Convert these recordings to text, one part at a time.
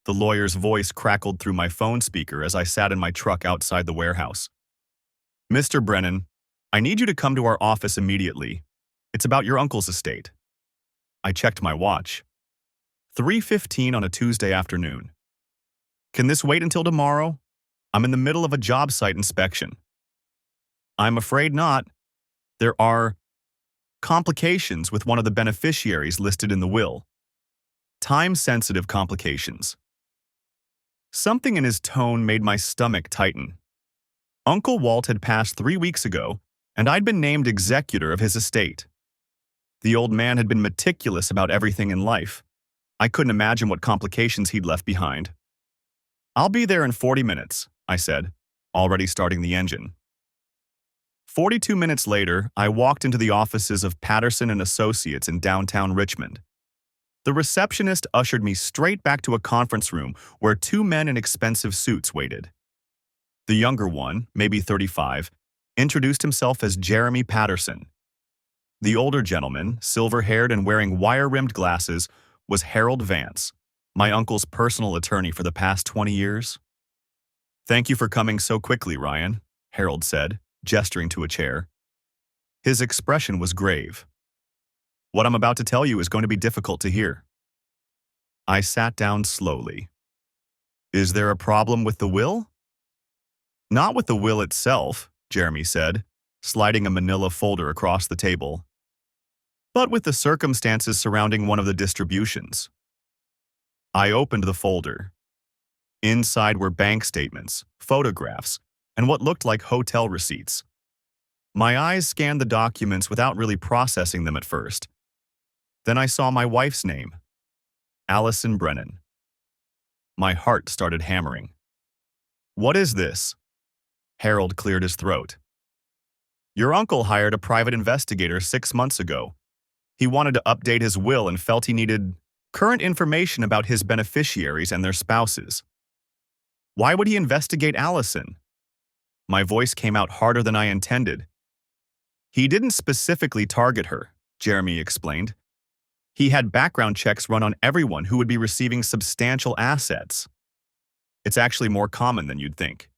The lawyer's voice crackled through my phone speaker as I sat in my truck outside the warehouse. Mr. Brennan, I need you to come to our office immediately. It's about your uncle's estate. I checked my watch. 3:15 on a Tuesday afternoon. Can this wait until tomorrow? I'm in the middle of a job site inspection. I'm afraid not. There are complications with one of the beneficiaries listed in the will. Time-sensitive complications. Something in his tone made my stomach tighten. Uncle Walt had passed 3 weeks ago, and I'd been named executor of his estate. The old man had been meticulous about everything in life. I couldn't imagine what complications he'd left behind. I'll be there in 40 minutes, I said, already starting the engine. 42 minutes later, I walked into the offices of Patterson and Associates in downtown Richmond. The receptionist ushered me straight back to a conference room where 2 men in expensive suits waited. The younger one, maybe 35, introduced himself as Jeremy Patterson. The older gentleman, silver-haired and wearing wire-rimmed glasses, was Harold Vance, my uncle's personal attorney for the past 20 years. "Thank you for coming so quickly, Ryan," Harold said, gesturing to a chair. His expression was grave. "What I'm about to tell you is going to be difficult to hear." I sat down slowly. "Is there a problem with the will?" "Not with the will itself," Jeremy said, sliding a manila folder across the table, "but with the circumstances surrounding one of the distributions." I opened the folder. Inside were bank statements, photographs, and what looked like hotel receipts. My eyes scanned the documents without really processing them at first. Then I saw my wife's name, Allison Brennan. My heart started hammering. "What is this?" Harold cleared his throat. "Your uncle hired a private investigator 6 months ago. He wanted to update his will and felt he needed current information about his beneficiaries and their spouses. Why would he investigate Allison?" My voice came out harder than I intended. "He didn't specifically target her," Jeremy explained. "He had background checks run on everyone who would be receiving substantial assets. It's actually more common than you'd think.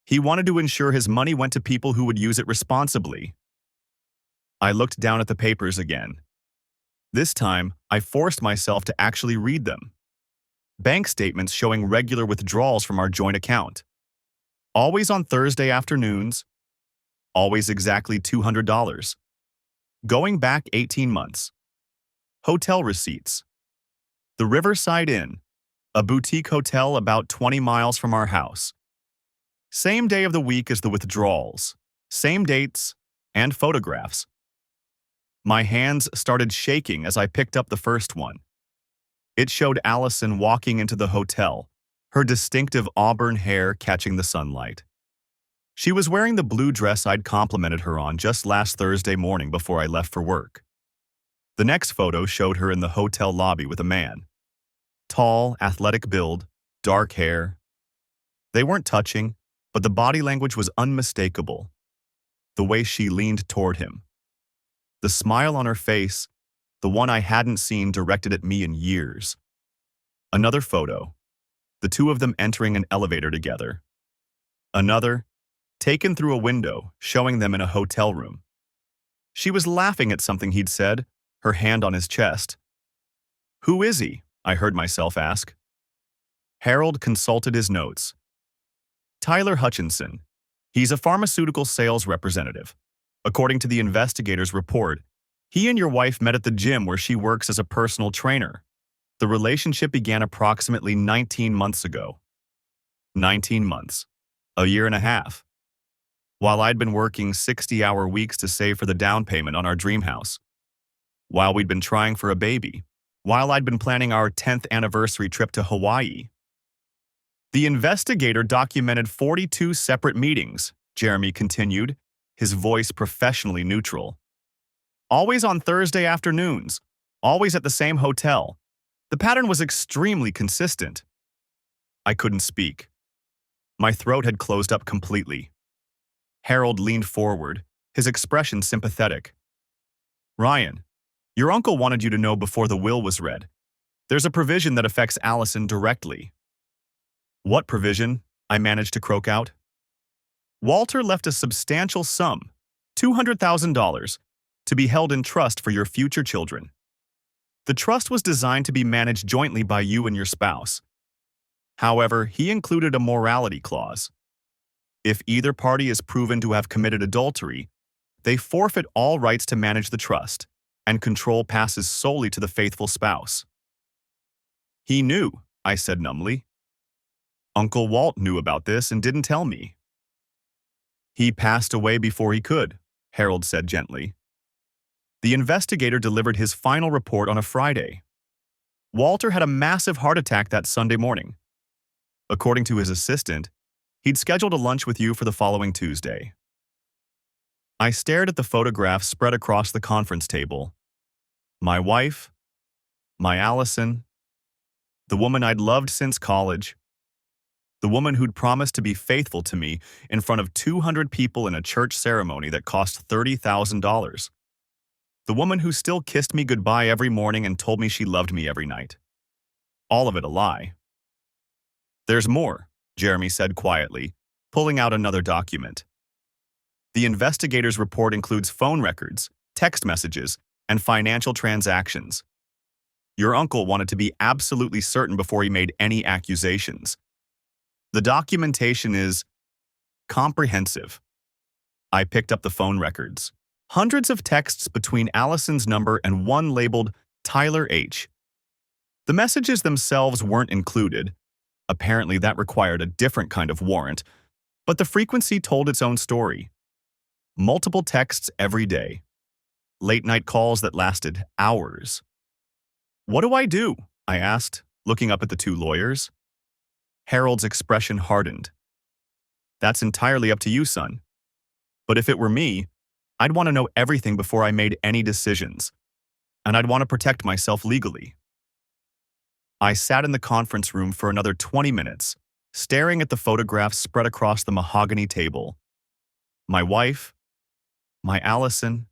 He wanted to ensure his money went to people who would use it responsibly." I looked down at the papers again. This time, I forced myself to actually read them. Bank statements showing regular withdrawals from our joint account. Always on Thursday afternoons. Always exactly $200. Going back 18 months. Hotel receipts. The Riverside Inn, a boutique hotel about 20 miles from our house. Same day of the week as the withdrawals. Same dates and photographs. My hands started shaking as I picked up the first one. It showed Allison walking into the hotel, her distinctive auburn hair catching the sunlight. She was wearing the blue dress I'd complimented her on just last Thursday morning before I left for work. The next photo showed her in the hotel lobby with a man. Tall, athletic build, dark hair. They weren't touching, but the body language was unmistakable. The way she leaned toward him. The smile on her face, the one I hadn't seen directed at me in years. Another photo. The two of them entering an elevator together. Another, taken through a window, showing them in a hotel room. She was laughing at something he'd said, her hand on his chest. "Who is he?" I heard myself ask. Harold consulted his notes. "Tyler Hutchinson. He's a pharmaceutical sales representative. According to the investigator's report, he and your wife met at the gym where she works as a personal trainer. The relationship began approximately 19 months ago." 19 months. A year and a half. While I'd been working 60-hour weeks to save for the down payment on our dream house. While we'd been trying for a baby. While I'd been planning our 10th anniversary trip to Hawaii. The investigator documented 42 separate meetings, Jeremy continued, his voice professionally neutral. Always on Thursday afternoons, always at the same hotel. The pattern was extremely consistent. I couldn't speak. My throat had closed up completely. Harold leaned forward, his expression sympathetic. "Ryan, your uncle wanted you to know before the will was read. There's a provision that affects Allison directly. What provision? I managed to croak out. Walter left a substantial sum, $200,000, to be held in trust for your future children. The trust was designed to be managed jointly by you and your spouse. However, he included a morality clause. If either party is proven to have committed adultery, they forfeit all rights to manage the trust, and control passes solely to the faithful spouse. He knew, I said numbly. Uncle Walt knew about this and didn't tell me. He passed away before he could, Harold said gently. The investigator delivered his final report on a Friday. Walter had a massive heart attack that Sunday morning. According to his assistant, he'd scheduled a lunch with you for the following Tuesday. I stared at the photographs spread across the conference table. My wife, my Allison, the woman I'd loved since college, the woman who'd promised to be faithful to me in front of 200 people in a church ceremony that cost $30,000. The woman who still kissed me goodbye every morning and told me she loved me every night. All of it a lie. There's more, Jeremy said quietly, pulling out another document. The investigator's report includes phone records, text messages, and financial transactions. Your uncle wanted to be absolutely certain before he made any accusations. The documentation is comprehensive. I picked up the phone records. Hundreds of texts between Allison's number and one labeled Tyler H. The messages themselves weren't included. Apparently that required a different kind of warrant, but the frequency told its own story. Multiple texts every day. Late-night calls that lasted hours. What do I do? I asked, looking up at the two lawyers. Harold's expression hardened. That's entirely up to you, son. But if it were me, I'd want to know everything before I made any decisions, and I'd want to protect myself legally. I sat in the conference room for another 20 minutes, staring at the photographs spread across the mahogany table. My wife, my Allison,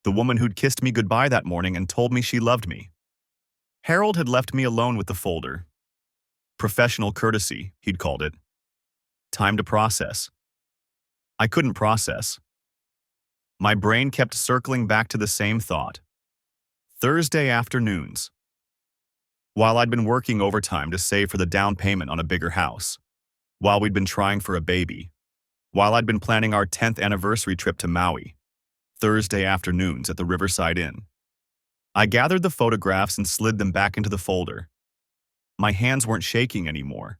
the woman who'd kissed me goodbye that morning and told me she loved me. Harold had left me alone with the folder. Professional courtesy, he'd called it. Time to process. I couldn't process. My brain kept circling back to the same thought. Thursday afternoons. While I'd been working overtime to save for the down payment on a bigger house, while we'd been trying for a baby, while I'd been planning our 10th anniversary trip to Maui, Thursday afternoons at the Riverside Inn. I gathered the photographs and slid them back into the folder. My hands weren't shaking anymore.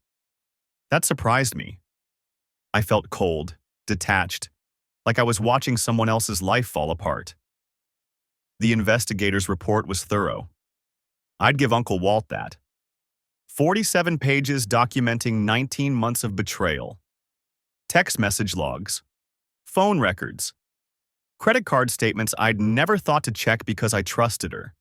That surprised me. I felt cold, detached, like I was watching someone else's life fall apart. The investigator's report was thorough. I'd give Uncle Walt that. 47 pages documenting 19 months of betrayal. Text message logs. Phone records. Credit card statements I'd never thought to check because I trusted her.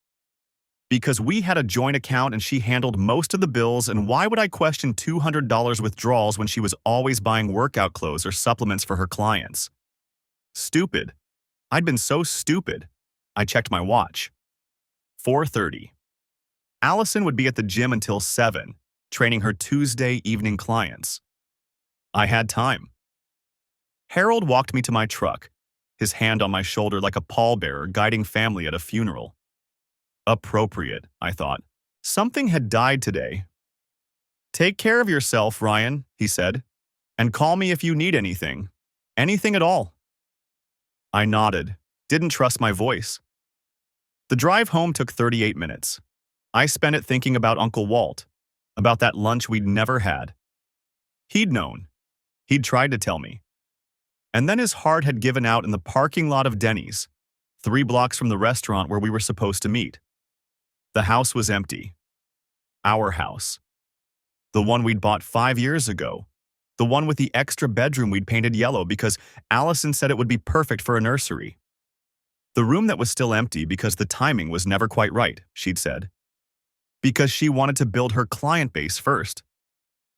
Because we had a joint account and she handled most of the bills, and why would I question $200 withdrawals when she was always buying workout clothes or supplements for her clients? Stupid. I'd been so stupid. I checked my watch. 4:30. Allison would be at the gym until 7, training her Tuesday evening clients. I had time. Harold walked me to my truck, his hand on my shoulder like a pallbearer guiding family at a funeral. Appropriate, I thought. Something had died today. Take care of yourself, Ryan, he said, and call me if you need anything. Anything at all. I nodded, didn't trust my voice. The drive home took 38 minutes. I spent it thinking about Uncle Walt, about that lunch we'd never had. He'd known. He'd tried to tell me. And then his heart had given out in the parking lot of Denny's, 3 blocks from the restaurant where we were supposed to meet. The house was empty. Our house. The one we'd bought 5 years ago. The one with the extra bedroom we'd painted yellow because Allison said it would be perfect for a nursery. The room that was still empty because the timing was never quite right, she'd said. Because she wanted to build her client base first.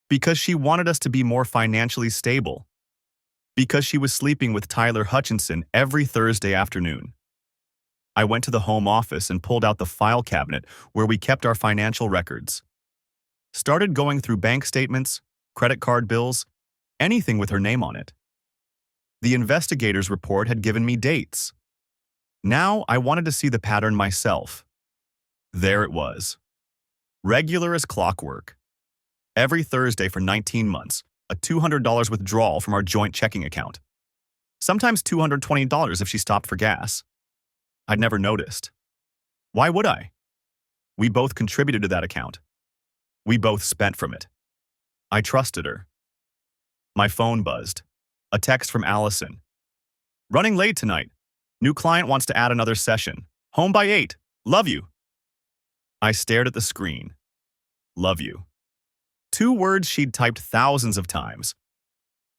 Because she wanted us to be more financially stable. Because she was sleeping with Tyler Hutchinson every Thursday afternoon. I went to the home office and pulled out the file cabinet where we kept our financial records. Started going through bank statements, credit card bills, anything with her name on it. The investigator's report had given me dates. Now I wanted to see the pattern myself. There it was. Regular as clockwork. Every Thursday for 19 months, a $200 withdrawal from our joint checking account. Sometimes $220 if she stopped for gas. I'd never noticed. Why would I? We both contributed to that account. We both spent from it. I trusted her. My phone buzzed. A text from Allison. Running late tonight. New client wants to add another session. Home by 8. Love you. I stared at the screen. Love you. 2 words she'd typed thousands of times.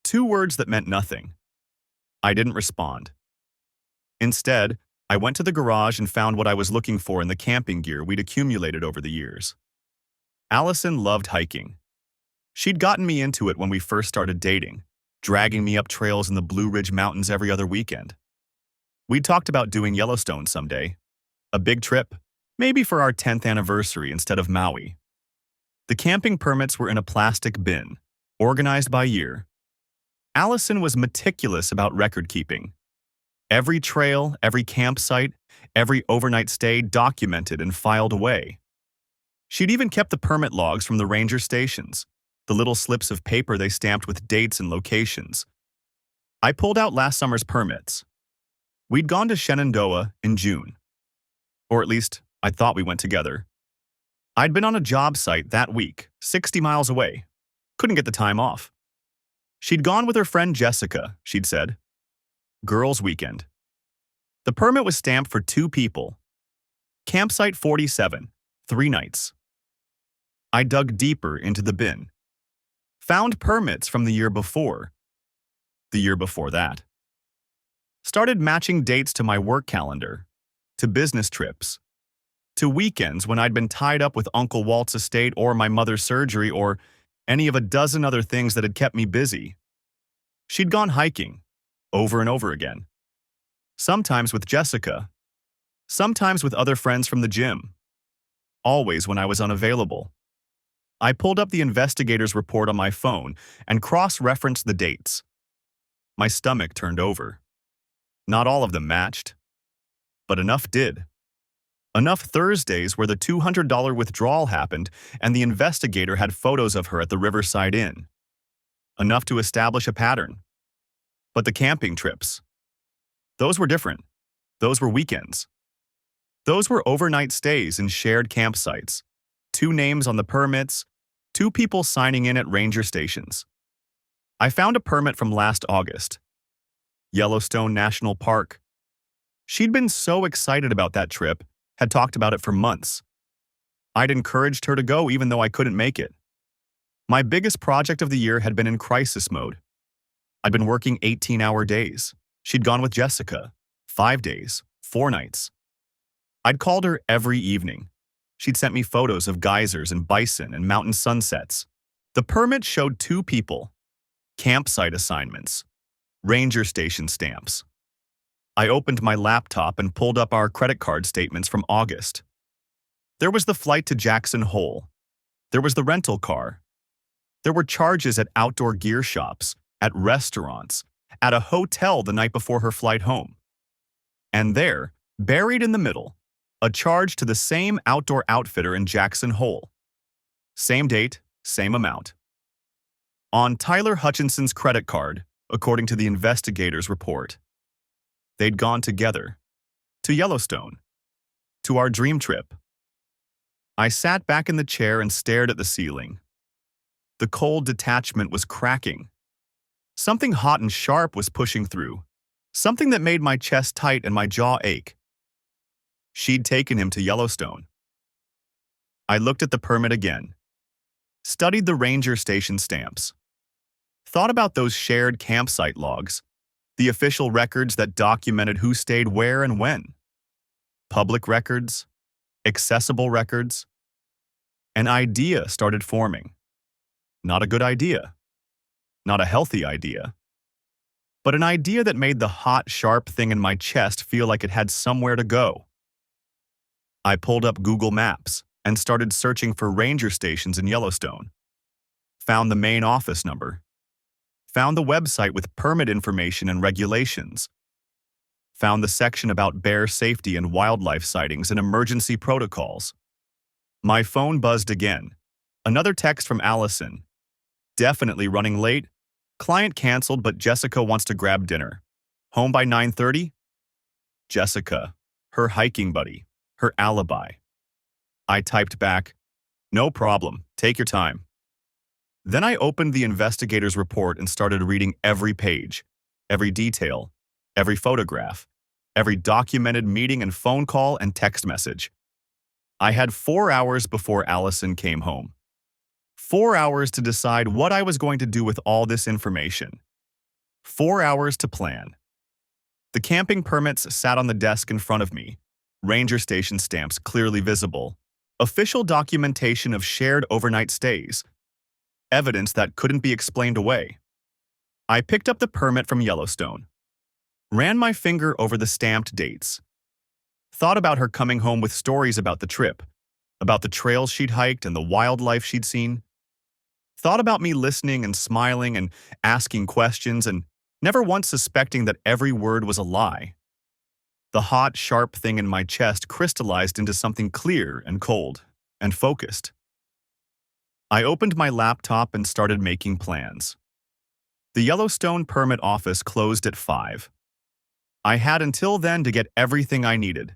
2 words that meant nothing. I didn't respond. Instead, I went to the garage and found what I was looking for in the camping gear we'd accumulated over the years. Allison loved hiking. She'd gotten me into it when we first started dating, dragging me up trails in the Blue Ridge Mountains every other weekend. We'd talked about doing Yellowstone someday. A big trip, maybe for our 10th anniversary instead of Maui. The camping permits were in a plastic bin, organized by year. Allison was meticulous about record keeping. Every trail, every campsite, every overnight stay documented and filed away. She'd even kept the permit logs from the ranger stations, the little slips of paper they stamped with dates and locations. I pulled out last summer's permits. We'd gone to Shenandoah in June. Or at least, I thought we went together. I'd been on a job site that week, 60 miles away. Couldn't get the time off. She'd gone with her friend Jessica, she'd said. Girls' weekend. The permit was stamped for 2 people. Campsite 47, 3 nights. I dug deeper into the bin. Found permits from the year before. The year before that. Started matching dates to my work calendar, to business trips, to weekends when I'd been tied up with Uncle Walt's estate or my mother's surgery or any of a dozen other things that had kept me busy. She'd gone hiking, over and over again. Sometimes with Jessica, sometimes with other friends from the gym. Always when I was unavailable. I pulled up the investigator's report on my phone and cross-referenced the dates. My stomach turned over. Not all of them matched, but enough did. Enough Thursdays where the $200 withdrawal happened and the investigator had photos of her at the Riverside Inn. Enough to establish a pattern. But the camping trips, those were different. Those were weekends. Those were overnight stays in shared campsites. 2 names on the permits, 2 people signing in at ranger stations. I found a permit from last August. Yellowstone National Park. She'd been so excited about that trip, had talked about it for months. I'd encouraged her to go even though I couldn't make it. My biggest project of the year had been in crisis mode. I'd been working 18-hour days. She'd gone with Jessica, 5 days, 4 nights. I'd called her every evening. She'd sent me photos of geysers and bison and mountain sunsets. The permit showed 2 people, campsite assignments, ranger station stamps. I opened my laptop and pulled up our credit card statements from August. There was the flight to Jackson Hole. There was the rental car. There were charges at outdoor gear shops, at restaurants, at a hotel the night before her flight home. And there, buried in the middle, a charge to the same outdoor outfitter in Jackson Hole. Same date, same amount. On Tyler Hutchinson's credit card, according to the investigator's report. They'd gone together, to Yellowstone, to our dream trip. I sat back in the chair and stared at the ceiling. The cold detachment was cracking. Something hot and sharp was pushing through, something that made my chest tight and my jaw ache. She'd taken him to Yellowstone. I looked at the permit again, studied the ranger station stamps, thought about those shared campsite logs, the official records that documented who stayed where and when. Public records, accessible records. An idea started forming. Not a good idea. Not a healthy idea. But an idea that made the hot, sharp thing in my chest feel like it had somewhere to go. I pulled up Google Maps and started searching for ranger stations in Yellowstone. Found the main office number. Found the website with permit information and regulations. Found the section about bear safety and wildlife sightings and emergency protocols. My phone buzzed again. Another text from Allison. Definitely running late. Client canceled, but Jessica wants to grab dinner. Home by 9:30? Jessica, her hiking buddy, her alibi. I typed back, "No problem, take your time." Then I opened the investigator's report and started reading every page, every detail, every photograph, every documented meeting and phone call and text message. I had 4 hours before Allison came home. 4 hours to decide what I was going to do with all this information. 4 hours to plan. The camping permits sat on the desk in front of me, ranger station stamps clearly visible, official documentation of shared overnight stays, evidence that couldn't be explained away. I picked up the permit from Yellowstone, ran my finger over the stamped dates, thought about her coming home with stories about the trip, about the trails she'd hiked and the wildlife she'd seen, thought about me listening and smiling and asking questions and never once suspecting that every word was a lie. The hot, sharp thing in my chest crystallized into something clear and cold and focused. I opened my laptop and started making plans. The Yellowstone permit office closed at 5. I had until then to get everything I needed.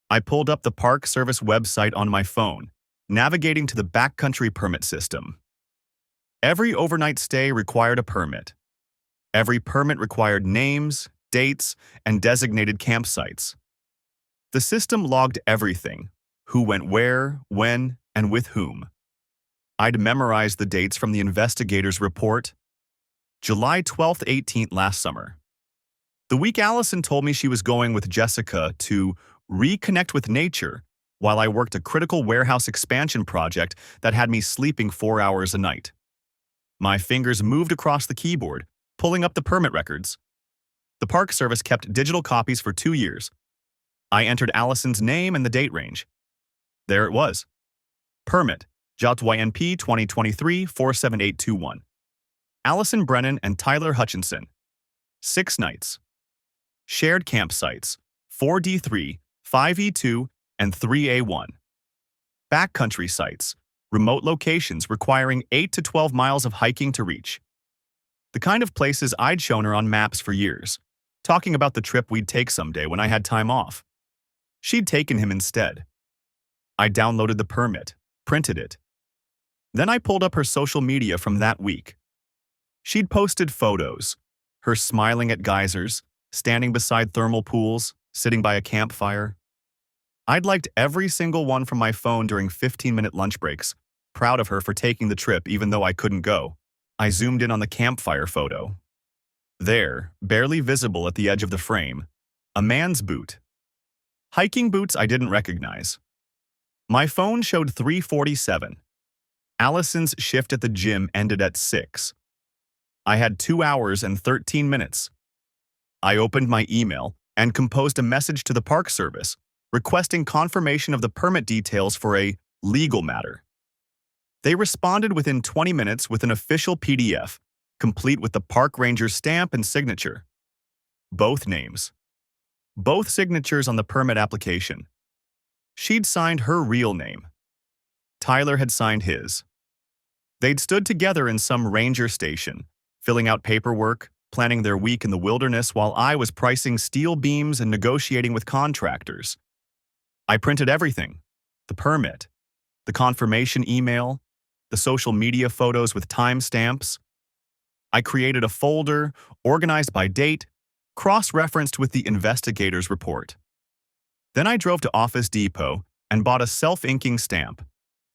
I pulled up the Park Service website on my phone, navigating to the backcountry permit system. Every overnight stay required a permit. Every permit required names, dates, and designated campsites. The system logged everything, who went where, when, and with whom. I'd memorized the dates from the investigator's report. July 12th, 18th last summer. The week Allison told me she was going with Jessica to reconnect with nature while I worked a critical warehouse expansion project that had me sleeping 4 hours a night. My fingers moved across the keyboard, pulling up the permit records. The Park Service kept digital copies for 2 years. I entered Allison's name and the date range. There it was. Permit, JYNP 2023-47821. Allison Brennan and Tyler Hutchinson. 6 nights. Shared campsites, 4D3, 5E2, and 3A1. Backcountry sites, remote locations requiring 8 to 12 miles of hiking to reach. The kind of places I'd shown her on maps for years, talking about the trip we'd take someday when I had time off. She'd taken him instead. I downloaded the permit, printed it. Then I pulled up her social media from that week. She'd posted photos, her smiling at geysers, standing beside thermal pools, sitting by a campfire. I'd liked every single one from my phone during 15-minute lunch breaks, proud of her for taking the trip even though I couldn't go. I zoomed in on the campfire photo. There, barely visible at the edge of the frame, a man's boot. Hiking boots I didn't recognize. My phone showed 3:47. Allison's shift at the gym ended at 6. I had 2 hours and 13 minutes. I opened my email and composed a message to the Park Service, requesting confirmation of the permit details for a legal matter. They responded within 20 minutes with an official PDF, complete with the park ranger's stamp and signature. Both names. Both signatures on the permit application. She'd signed her real name. Tyler had signed his. They'd stood together in some ranger station, filling out paperwork, planning their week in the wilderness while I was pricing steel beams and negotiating with contractors. I printed everything: the permit, the confirmation email, the social media photos with timestamps. I created a folder, organized by date, cross-referenced with the investigator's report. Then I drove to Office Depot and bought a self-inking stamp,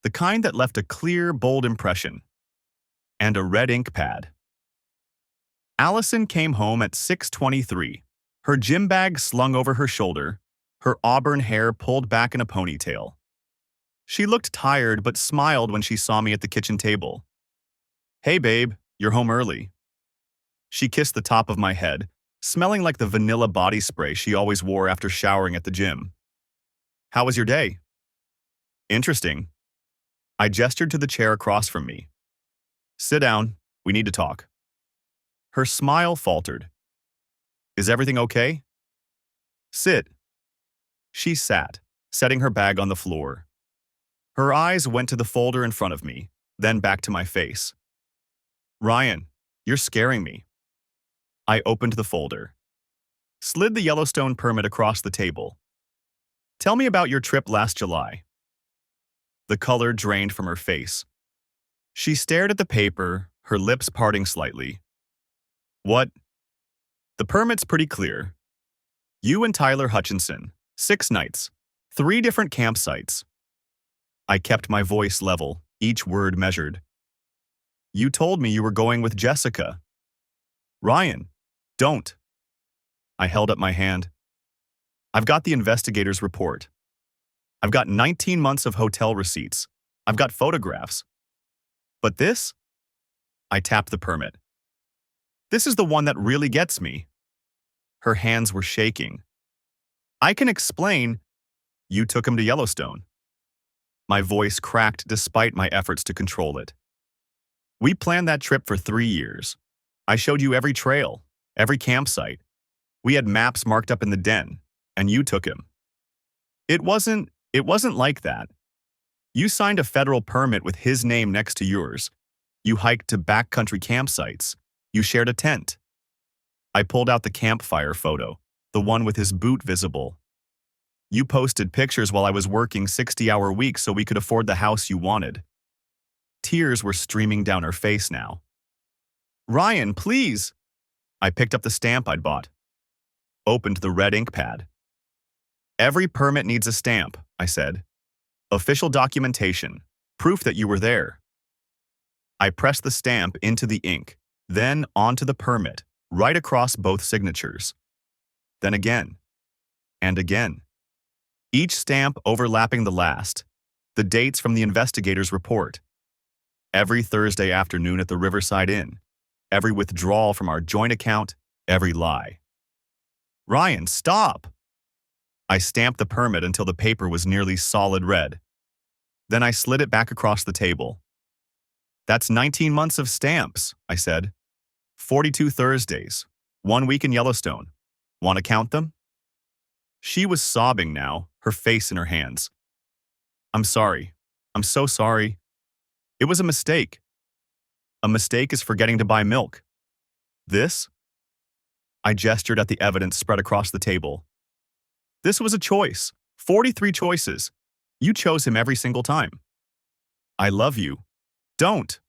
the kind that left a clear, bold impression, and a red ink pad. Allison came home at 6:23, her gym bag slung over her shoulder, her auburn hair pulled back in a ponytail. She looked tired but smiled when she saw me at the kitchen table. "Hey babe, you're home early." She kissed the top of my head, smelling like the vanilla body spray she always wore after showering at the gym. "How was your day?" "Interesting." I gestured to the chair across from me. Sit down. We need to talk. Her smile faltered. Is everything okay? Sit. She sat, setting her bag on the floor. Her eyes went to the folder in front of me, then back to my face. Ryan, you're scaring me. I opened the folder. Slid the Yellowstone permit across the table. Tell me about your trip last July. The color drained from her face. She stared at the paper, her lips parting slightly. What? The permit's pretty clear. You and Tyler Hutchinson, 6 nights, 3 different campsites. I kept my voice level, each word measured. You told me you were going with Jessica. Ryan, don't. I held up my hand. I've got the investigator's report. I've got 19 months of hotel receipts. I've got photographs. But this? I tapped the permit. This is the one that really gets me. Her hands were shaking. I can explain. You took him to Yellowstone. My voice cracked despite my efforts to control it. We planned that trip for 3 years. I showed you every trail, every campsite. We had maps marked up in the den, and you took him. It wasn't like that. You signed a federal permit with his name next to yours. You hiked to backcountry campsites. You shared a tent. I pulled out the campfire photo, the one with his boot visible. You posted pictures while I was working 60-hour weeks so we could afford the house you wanted. Tears were streaming down her face now. Ryan, please! I picked up the stamp I'd bought. Opened the red ink pad. Every permit needs a stamp, I said. Official documentation, proof that you were there. I pressed the stamp into the ink, then onto the permit, right across both signatures. Then again, and again. Each stamp overlapping the last, the dates from the investigator's report. Every Thursday afternoon at the Riverside Inn, every withdrawal from our joint account, every lie. Ryan, stop! I stamped the permit until the paper was nearly solid red. Then I slid it back across the table. That's 19 months of stamps, I said. 42 Thursdays, 1 week in Yellowstone. Want to count them? She was sobbing now, her face in her hands. I'm sorry. I'm so sorry. It was a mistake. A mistake is forgetting to buy milk. This? I gestured at the evidence spread across the table. This was a choice. 43 choices. You chose him every single time. I love you. Don't.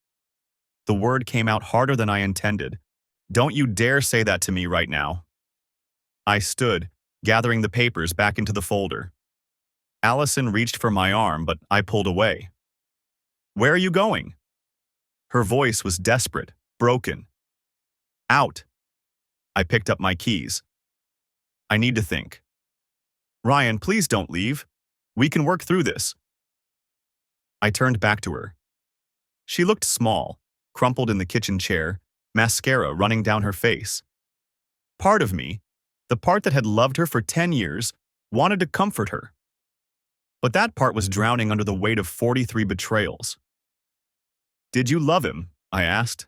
The word came out harder than I intended. Don't you dare say that to me right now. I stood, gathering the papers back into the folder. Allison reached for my arm, but I pulled away. Where are you going? Her voice was desperate, broken. Out. I picked up my keys. I need to think. Ryan, please don't leave. We can work through this. I turned back to her. She looked small, crumpled in the kitchen chair, mascara running down her face. Part of me, the part that had loved her for 10 years, wanted to comfort her. But that part was drowning under the weight of 43 betrayals. Did you love him? I asked.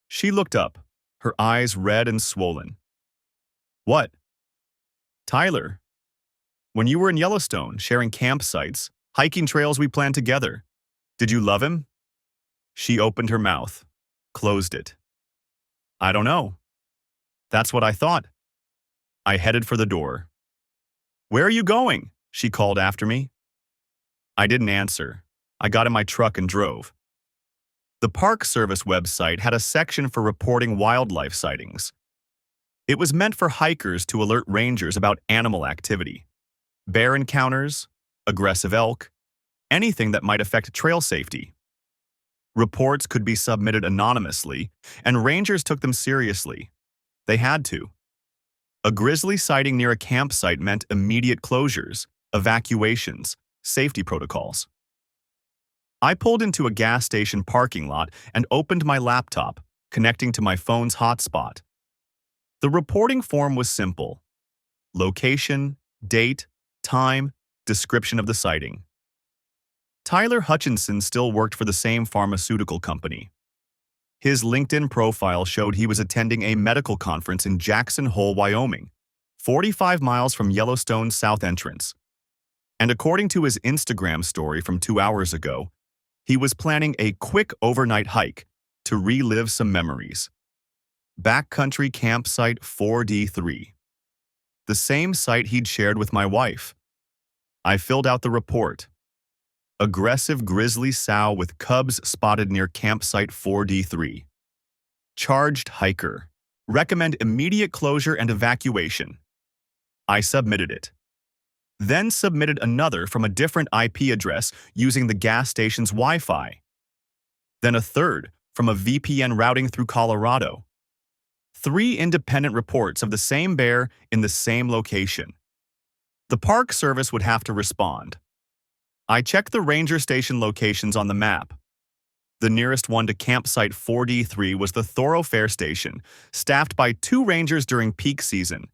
She looked up, her eyes red and swollen. What? Tyler. When you were in Yellowstone, sharing campsites, hiking trails we planned together, did you love him? She opened her mouth, closed it. I don't know. That's what I thought. I headed for the door. Where are you going? She called after me. I didn't answer. I got in my truck and drove. The Park Service website had a section for reporting wildlife sightings. It was meant for hikers to alert rangers about animal activity. Bear encounters, aggressive elk, anything that might affect trail safety. Reports could be submitted anonymously, and rangers took them seriously. They had to. A grizzly sighting near a campsite meant immediate closures, evacuations, safety protocols. I pulled into a gas station parking lot and opened my laptop, connecting to my phone's hotspot. The reporting form was simple. Location, date, time, description of the sighting. Tyler Hutchinson still worked for the same pharmaceutical company. His LinkedIn profile showed he was attending a medical conference in Jackson Hole, Wyoming, 45 miles from Yellowstone's south entrance. And according to his Instagram story from 2 hours ago, he was planning a quick overnight hike to relive some memories. Backcountry Campsite 4D3. The same site he'd shared with my wife. I filled out the report. Aggressive grizzly sow with cubs spotted near campsite 4D3. Charged hiker. Recommend immediate closure and evacuation. I submitted it. Then submitted another from a different IP address using the gas station's Wi-Fi. Then a third from a VPN routing through Colorado. 3 independent reports of the same bear in the same location. The Park Service would have to respond. I checked the ranger station locations on the map. The nearest one to campsite 4D3 was the Thoroughfare Station, staffed by 2 rangers during peak season.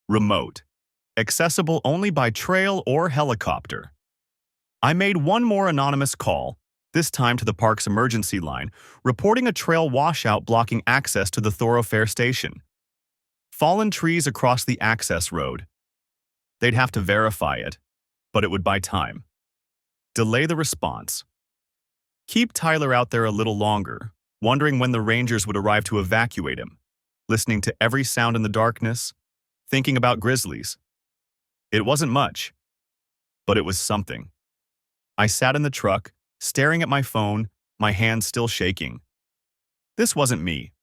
Remote. Accessible only by trail or helicopter. I made one more anonymous call, this time to the park's emergency line, reporting a trail washout blocking access to the Thoroughfare Station. Fallen trees across the access road. They'd have to verify it, but it would buy time. Delay the response. Keep Tyler out there a little longer, wondering when the rangers would arrive to evacuate him, listening to every sound in the darkness, thinking about grizzlies. It wasn't much, but it was something. I sat in the truck, staring at my phone, my hands still shaking. This wasn't me.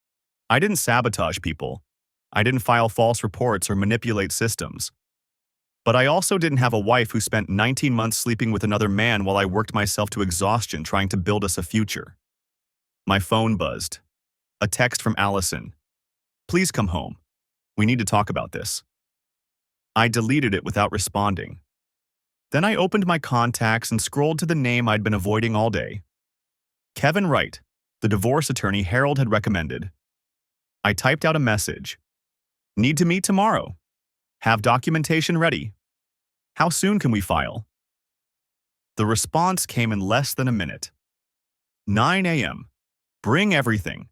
I didn't sabotage people. I didn't file false reports or manipulate systems. But I also didn't have a wife who spent 19 months sleeping with another man while I worked myself to exhaustion trying to build us a future. My phone buzzed. A text from Allison. Please come home. We need to talk about this. I deleted it without responding. Then I opened my contacts and scrolled to the name I'd been avoiding all day. Kevin Wright, the divorce attorney Harold had recommended. I typed out a message. Need to meet tomorrow. Have documentation ready. How soon can we file? The response came in less than a minute. 9 a.m. Bring everything.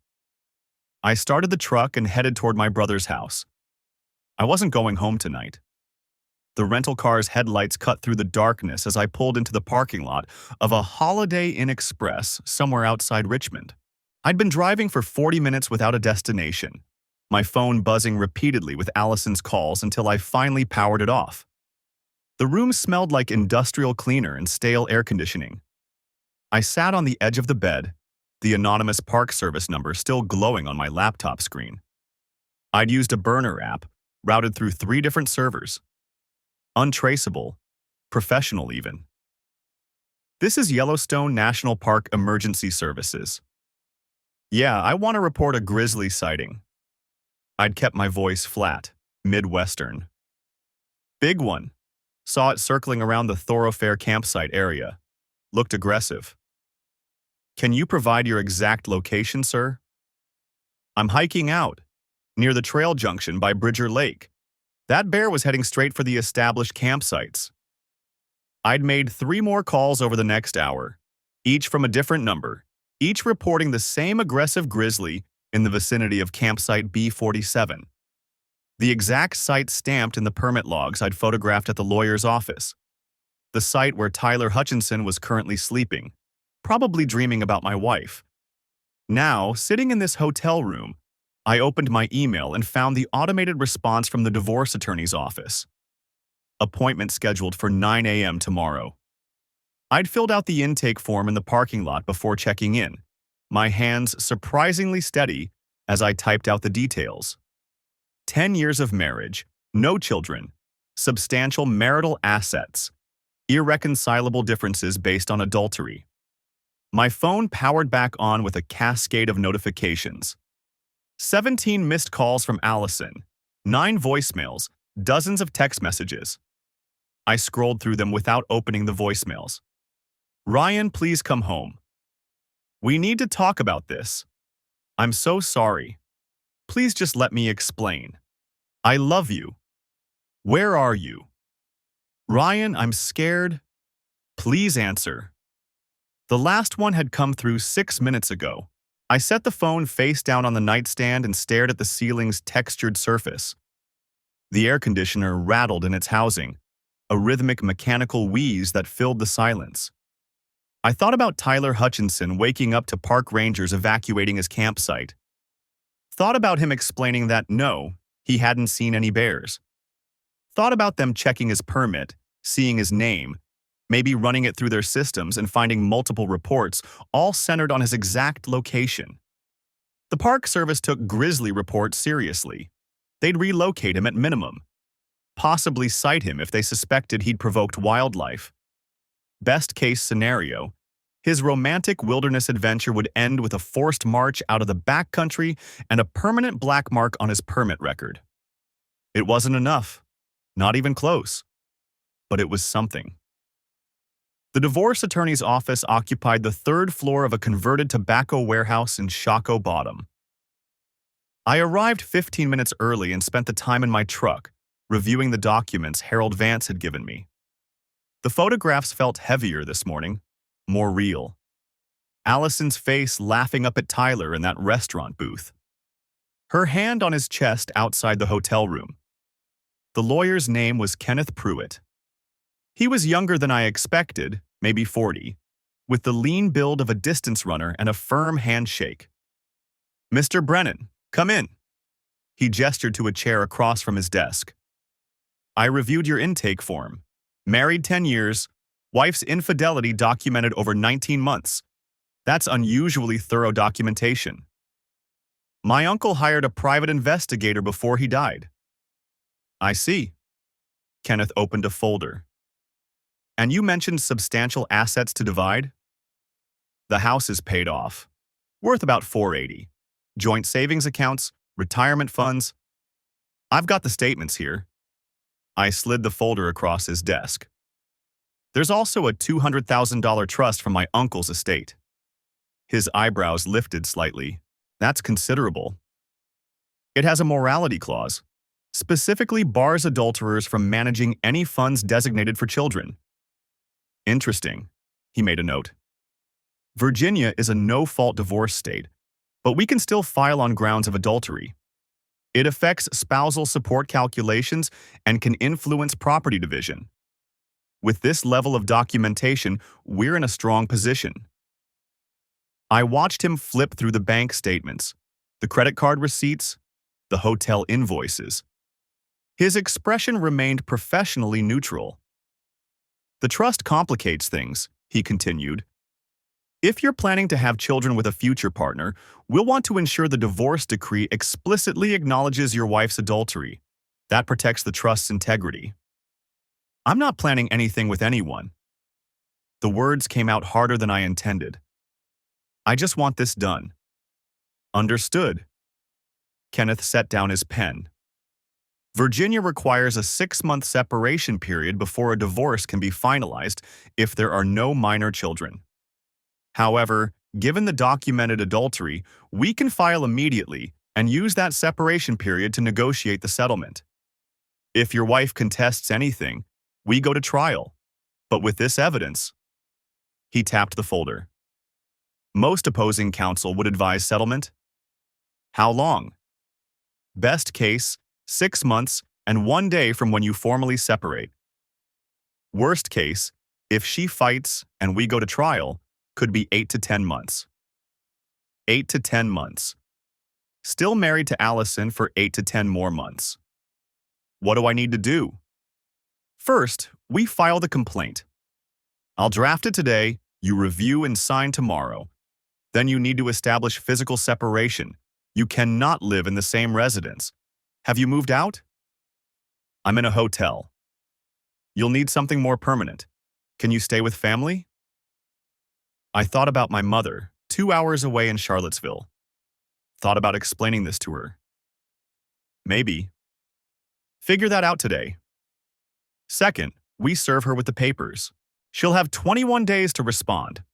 I started the truck and headed toward my brother's house. I wasn't going home tonight. The rental car's headlights cut through the darkness as I pulled into the parking lot of a Holiday Inn Express somewhere outside Richmond. I'd been driving for 40 minutes without a destination, my phone buzzing repeatedly with Allison's calls until I finally powered it off. The room smelled like industrial cleaner and stale air conditioning. I sat on the edge of the bed, the anonymous Park Service number still glowing on my laptop screen. I'd used a burner app, routed through 3 different servers. Untraceable, professional even. This is Yellowstone National Park Emergency Services. Yeah, I want to report a grizzly sighting. I'd kept my voice flat, Midwestern. Big one. Saw it circling around the Thoroughfare campsite area. Looked aggressive. Can you provide your exact location, sir? I'm hiking out, near the trail junction by Bridger Lake. That bear was heading straight for the established campsites. I'd made 3 more calls over the next hour, each from a different number, each reporting the same aggressive grizzly in the vicinity of campsite B47. The exact site stamped in the permit logs I'd photographed at the lawyer's office. The site where Tyler Hutchinson was currently sleeping, probably dreaming about my wife. Now, sitting in this hotel room, I opened my email and found the automated response from the divorce attorney's office. Appointment scheduled for 9 a.m. tomorrow. I'd filled out the intake form in the parking lot before checking in, my hands surprisingly steady as I typed out the details. 10 years of marriage, no children, substantial marital assets, irreconcilable differences based on adultery. My phone powered back on with a cascade of notifications. 17 missed calls from Allison, 9 voicemails, dozens of text messages. I scrolled through them without opening the voicemails. Ryan, please come home. We need to talk about this. I'm so sorry. Please just let me explain. I love you. Where are you? Ryan, I'm scared. Please answer. The last one had come through 6 minutes ago. I set the phone face down on the nightstand and stared at the ceiling's textured surface. The air conditioner rattled in its housing, a rhythmic mechanical wheeze that filled the silence. I thought about Tyler Hutchinson waking up to park rangers evacuating his campsite. Thought about him explaining that no, he hadn't seen any bears. Thought about them checking his permit, seeing his name, maybe running it through their systems and finding multiple reports, all centered on his exact location. The Park Service took Grizzly reports seriously. They'd relocate him at minimum, possibly cite him if they suspected he'd provoked wildlife. Best case scenario, his romantic wilderness adventure would end with a forced march out of the backcountry and a permanent black mark on his permit record. It wasn't enough, not even close, but it was something. The divorce attorney's office occupied the third floor of a converted tobacco warehouse in Shockoe Bottom. I arrived 15 minutes early and spent the time in my truck, reviewing the documents Harold Vance had given me. The photographs felt heavier this morning, more real. Allison's face laughing up at Tyler in that restaurant booth. Her hand on his chest outside the hotel room. The lawyer's name was Kenneth Pruitt. He was younger than I expected, maybe 40, with the lean build of a distance runner and a firm handshake. "Mr. Brennan, come in." He gestured to a chair across from his desk. "I reviewed your intake form. Married 10 years, wife's infidelity documented over 19 months. That's unusually thorough documentation. My uncle hired a private investigator before he died." "I see." Kenneth opened a folder. "And you mentioned substantial assets to divide?" "The house is paid off, worth about $480. Joint savings accounts, retirement funds. I've got the statements here." I slid the folder across his desk. "There's also a $200,000 trust from my uncle's estate." His eyebrows lifted slightly. "That's considerable." "It has a morality clause, specifically bars adulterers from managing any funds designated for children." "Interesting," he made a note. "Virginia is a no-fault divorce state, but we can still file on grounds of adultery. It affects spousal support calculations and can influence property division. With this level of documentation, we're in a strong position." I watched him flip through the bank statements, the credit card receipts, the hotel invoices. His expression remained professionally neutral. "The trust complicates things," he continued. "If you're planning to have children with a future partner, we'll want to ensure the divorce decree explicitly acknowledges your wife's adultery. That protects the trust's integrity." "I'm not planning anything with anyone." The words came out harder than I intended. "I just want this done." "Understood." Kenneth set down his pen. "Virginia requires a 6-month separation period before a divorce can be finalized if there are no minor children. However, given the documented adultery, we can file immediately and use that separation period to negotiate the settlement. If your wife contests anything, we go to trial. But with this evidence..." He tapped the folder. "Most opposing counsel would advise settlement." "How long?" "Best case, 6 months and 1 day from when you formally separate. Worst case, if she fights and we go to trial, could be 8 to 10 months. 8 to 10 months. Still married to Allison for 8 to 10 more months. What do I need to do?" "First, we file the complaint. I'll draft it today, you review and sign tomorrow. Then you need to establish physical separation. You cannot live in the same residence. Have you moved out?" "I'm in a hotel." "You'll need something more permanent. Can you stay with family?" I thought about my mother, 2 hours away in Charlottesville. Thought about explaining this to her. "Maybe." "Figure that out today." Second, we serve her with the papers. She'll have 21 days to respond.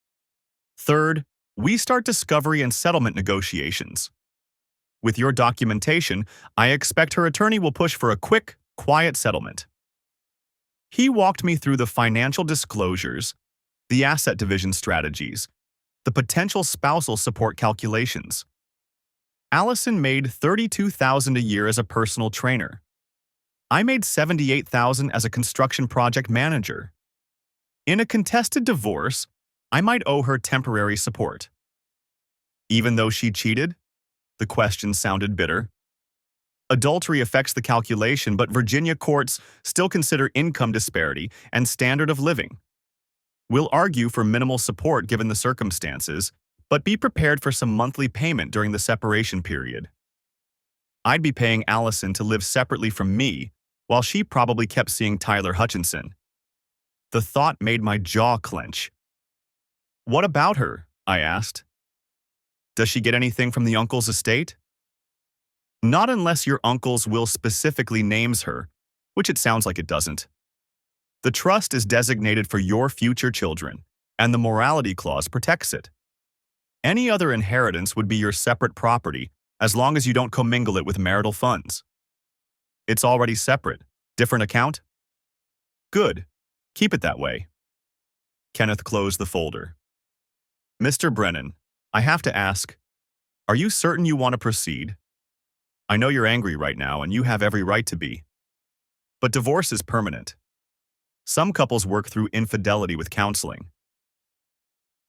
Third, we start discovery and settlement negotiations. With your documentation, I expect her attorney will push for a quick, quiet settlement. He walked me through the financial disclosures, the asset division strategies, The potential spousal support calculations. Allison made $32,000 a year as a personal trainer. I made $78,000 as a construction project manager. In a contested divorce, I might owe her temporary support. Even though she cheated? The question sounded bitter. Adultery affects the calculation, but Virginia courts still consider income disparity and standard of living. We'll argue for minimal support given the circumstances, but be prepared for some monthly payment during the separation period. I'd be paying Allison to live separately from me, while she probably kept seeing Tyler Hutchinson. The thought made my jaw clench. What about her? I asked. Does she get anything from the uncle's estate? Not unless your uncle's will specifically names her, which it sounds like it doesn't. The trust is designated for your future children, and the morality clause protects it. Any other inheritance would be your separate property, as long as you don't commingle it with marital funds. It's already separate. Different account? Good. Keep it that way. Kenneth closed the folder. Mr. Brennan, I have to ask, are you certain you want to proceed? I know you're angry right now, and you have every right to be. But divorce is permanent. Some couples work through infidelity with counseling.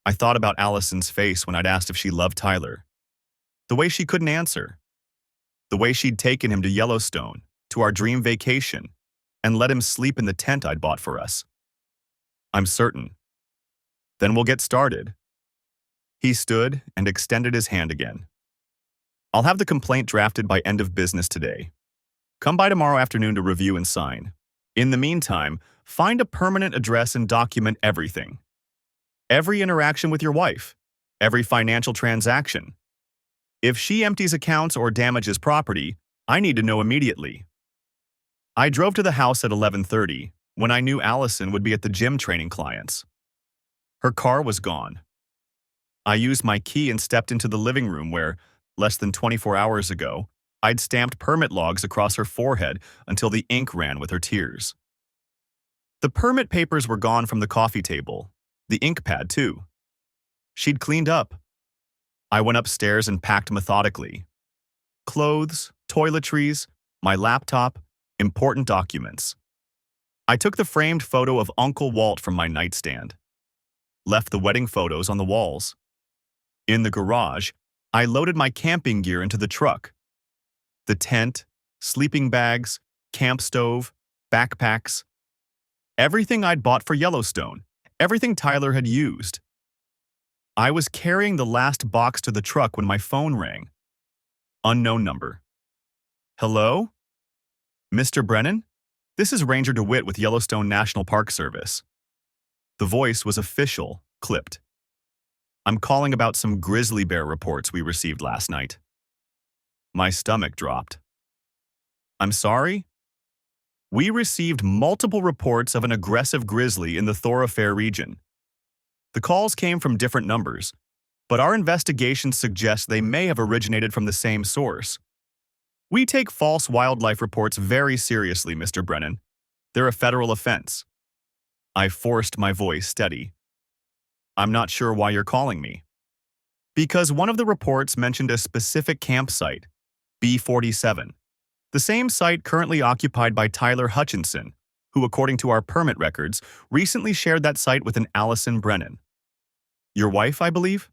I thought about Allison's face when I'd asked if she loved Tyler. The way she couldn't answer. The way she'd taken him to Yellowstone, to our dream vacation, and let him sleep in the tent I'd bought for us. I'm certain. Then we'll get started. He stood and extended his hand again. I'll have the complaint drafted by end of business today. Come by tomorrow afternoon to review and sign. In the meantime, find a permanent address and document everything. Every interaction with your wife. Every financial transaction. If she empties accounts or damages property, I need to know immediately. I drove to the house at 11:30 when I knew Allison would be at the gym training clients. Her car was gone. I used my key and stepped into the living room where, less than 24 hours ago, I'd stamped permit logs across her forehead until the ink ran with her tears. The permit papers were gone from the coffee table, the ink pad too. She'd cleaned up. I went upstairs and packed methodically. Clothes, toiletries, my laptop, important documents. I took the framed photo of Uncle Walt from my nightstand. Left the wedding photos on the walls. In the garage, I loaded my camping gear into the truck. The tent, sleeping bags, camp stove, backpacks. Everything I'd bought for Yellowstone, everything Tyler had used. I was carrying the last box to the truck when my phone rang. Unknown number. Hello? Mr. Brennan? This is Ranger DeWitt with Yellowstone National Park Service. The voice was official, clipped. I'm calling about some grizzly bear reports we received last night. My stomach dropped. I'm sorry? We received multiple reports of an aggressive grizzly in the Thoroughfare region. The calls came from different numbers, but our investigation suggests they may have originated from the same source. We take false wildlife reports very seriously, Mr. Brennan. They're a federal offense. I forced my voice steady. I'm not sure why you're calling me. Because one of the reports mentioned a specific campsite, B47, the same site currently occupied by Tyler Hutchinson, who, according to our permit records, recently shared that site with an Allison Brennan. Your wife, I believe?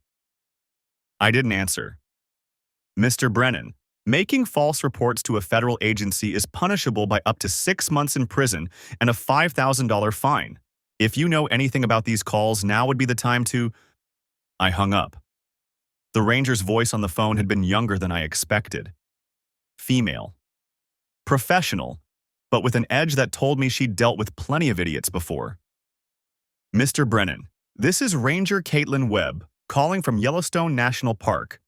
I didn't answer. Mr. Brennan, making false reports to a federal agency is punishable by up to 6 months in prison and a $5,000 fine. If you know anything about these calls, now would be the time to... I hung up. The ranger's voice on the phone had been younger than I expected. Female. Professional, but with an edge that told me she'd dealt with plenty of idiots before. Mr. Brennan, this is Ranger Caitlin Webb, calling from Yellowstone National Park.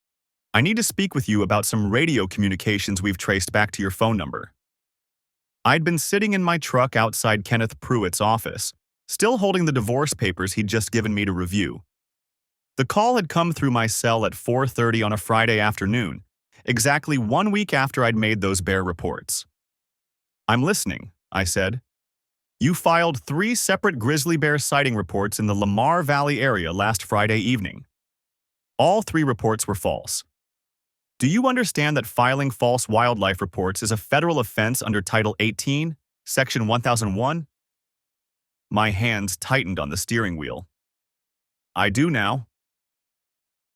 I need to speak with you about some radio communications we've traced back to your phone number. I'd been sitting in my truck outside Kenneth Pruitt's office, still holding the divorce papers he'd just given me to review. The call had come through my cell at 4:30 on a Friday afternoon, exactly 1 week after I'd made those bear reports. I'm listening, I said. You filed 3 separate grizzly bear sighting reports in the Lamar Valley area last Friday evening. All 3 reports were false. Do you understand that filing false wildlife reports is a federal offense under Title 18, Section 1001? My hands tightened on the steering wheel. I do now.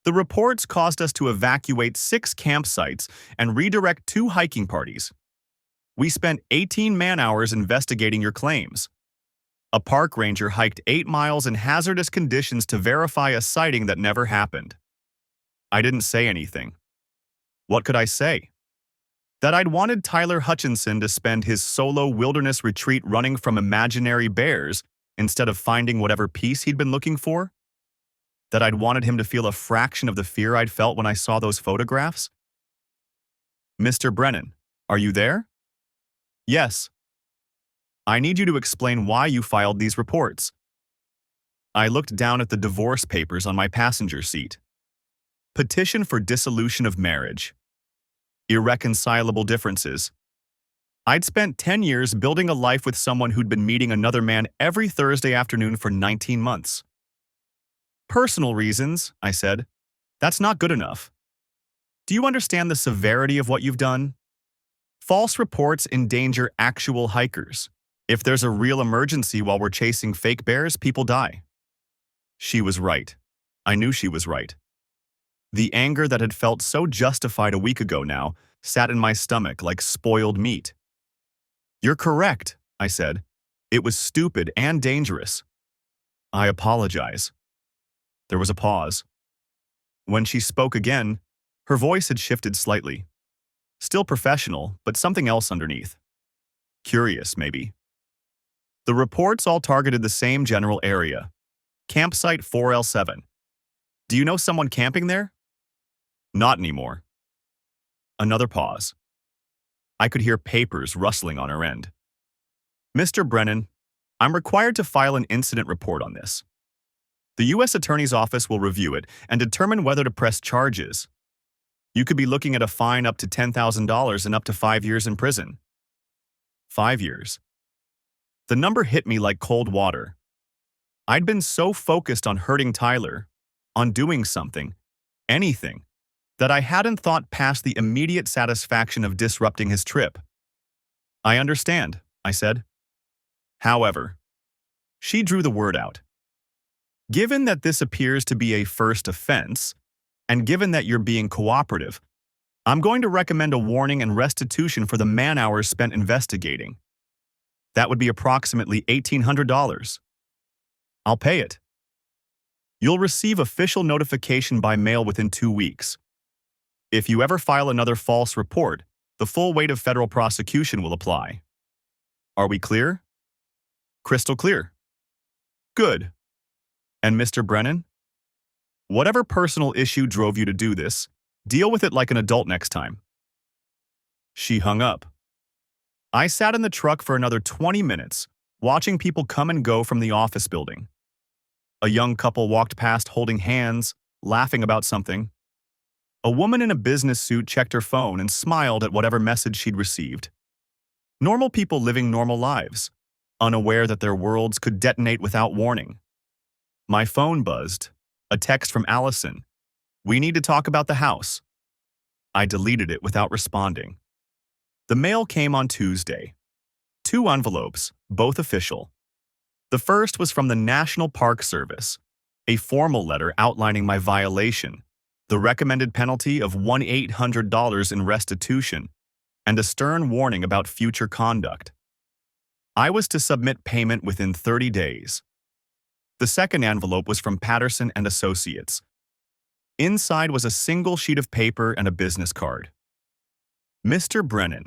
The reports caused us to evacuate 6 campsites and redirect 2 hiking parties. We spent 18 man-hours investigating your claims. A park ranger hiked 8 miles in hazardous conditions to verify a sighting that never happened. I didn't say anything. What could I say? That I'd wanted Tyler Hutchinson to spend his solo wilderness retreat running from imaginary bears instead of finding whatever peace he'd been looking for? That I'd wanted him to feel a fraction of the fear I'd felt when I saw those photographs? Mr. Brennan, are you there? Yes. I need you to explain why you filed these reports. I looked down at the divorce papers on my passenger seat. Petition for dissolution of marriage. Irreconcilable differences. I'd spent 10 years building a life with someone who'd been meeting another man every Thursday afternoon for 19 months. Personal reasons, I said. That's not good enough. Do you understand the severity of what you've done? False reports endanger actual hikers. If there's a real emergency while we're chasing fake bears, people die. She was right. I knew she was right. The anger that had felt so justified a week ago now sat in my stomach like spoiled meat. You're correct, I said. It was stupid and dangerous. I apologize. There was a pause. When she spoke again, her voice had shifted slightly. Still professional, but something else underneath. Curious, maybe. The reports all targeted the same general area. Campsite 4L7. Do you know someone camping there? Not anymore. Another pause. I could hear papers rustling on her end. Mr. Brennan, I'm required to file an incident report on this. The U.S. Attorney's Office will review it and determine whether to press charges. You could be looking at a fine up to $10,000 and up to 5 years in prison. 5 years. The number hit me like cold water. I'd been so focused on hurting Tyler, on doing something, anything, that I hadn't thought past the immediate satisfaction of disrupting his trip. I understand, I said. However, she drew the word out. Given that this appears to be a first offense, and given that you're being cooperative, I'm going to recommend a warning and restitution for the man-hours spent investigating. That would be approximately $1,800. I'll pay it. You'll receive official notification by mail within 2 weeks. If you ever file another false report, the full weight of federal prosecution will apply. Are we clear? Crystal clear. Good. And Mr. Brennan? Whatever personal issue drove you to do this, deal with it like an adult next time. She hung up. I sat in the truck for another 20 minutes, watching people come and go from the office building. A young couple walked past holding hands, laughing about something. A woman in a business suit checked her phone and smiled at whatever message she'd received. Normal people living normal lives, unaware that their worlds could detonate without warning. My phone buzzed. A text from Allison. We need to talk about the house. I deleted it without responding. The mail came on Tuesday. 2 envelopes, both official. The first was from the National Park Service, a formal letter outlining my violation, the recommended penalty of $1,800 in restitution, and a stern warning about future conduct. I was to submit payment within 30 days. The second envelope was from Patterson and Associates. Inside was a single sheet of paper and a business card. Mr. Brennan,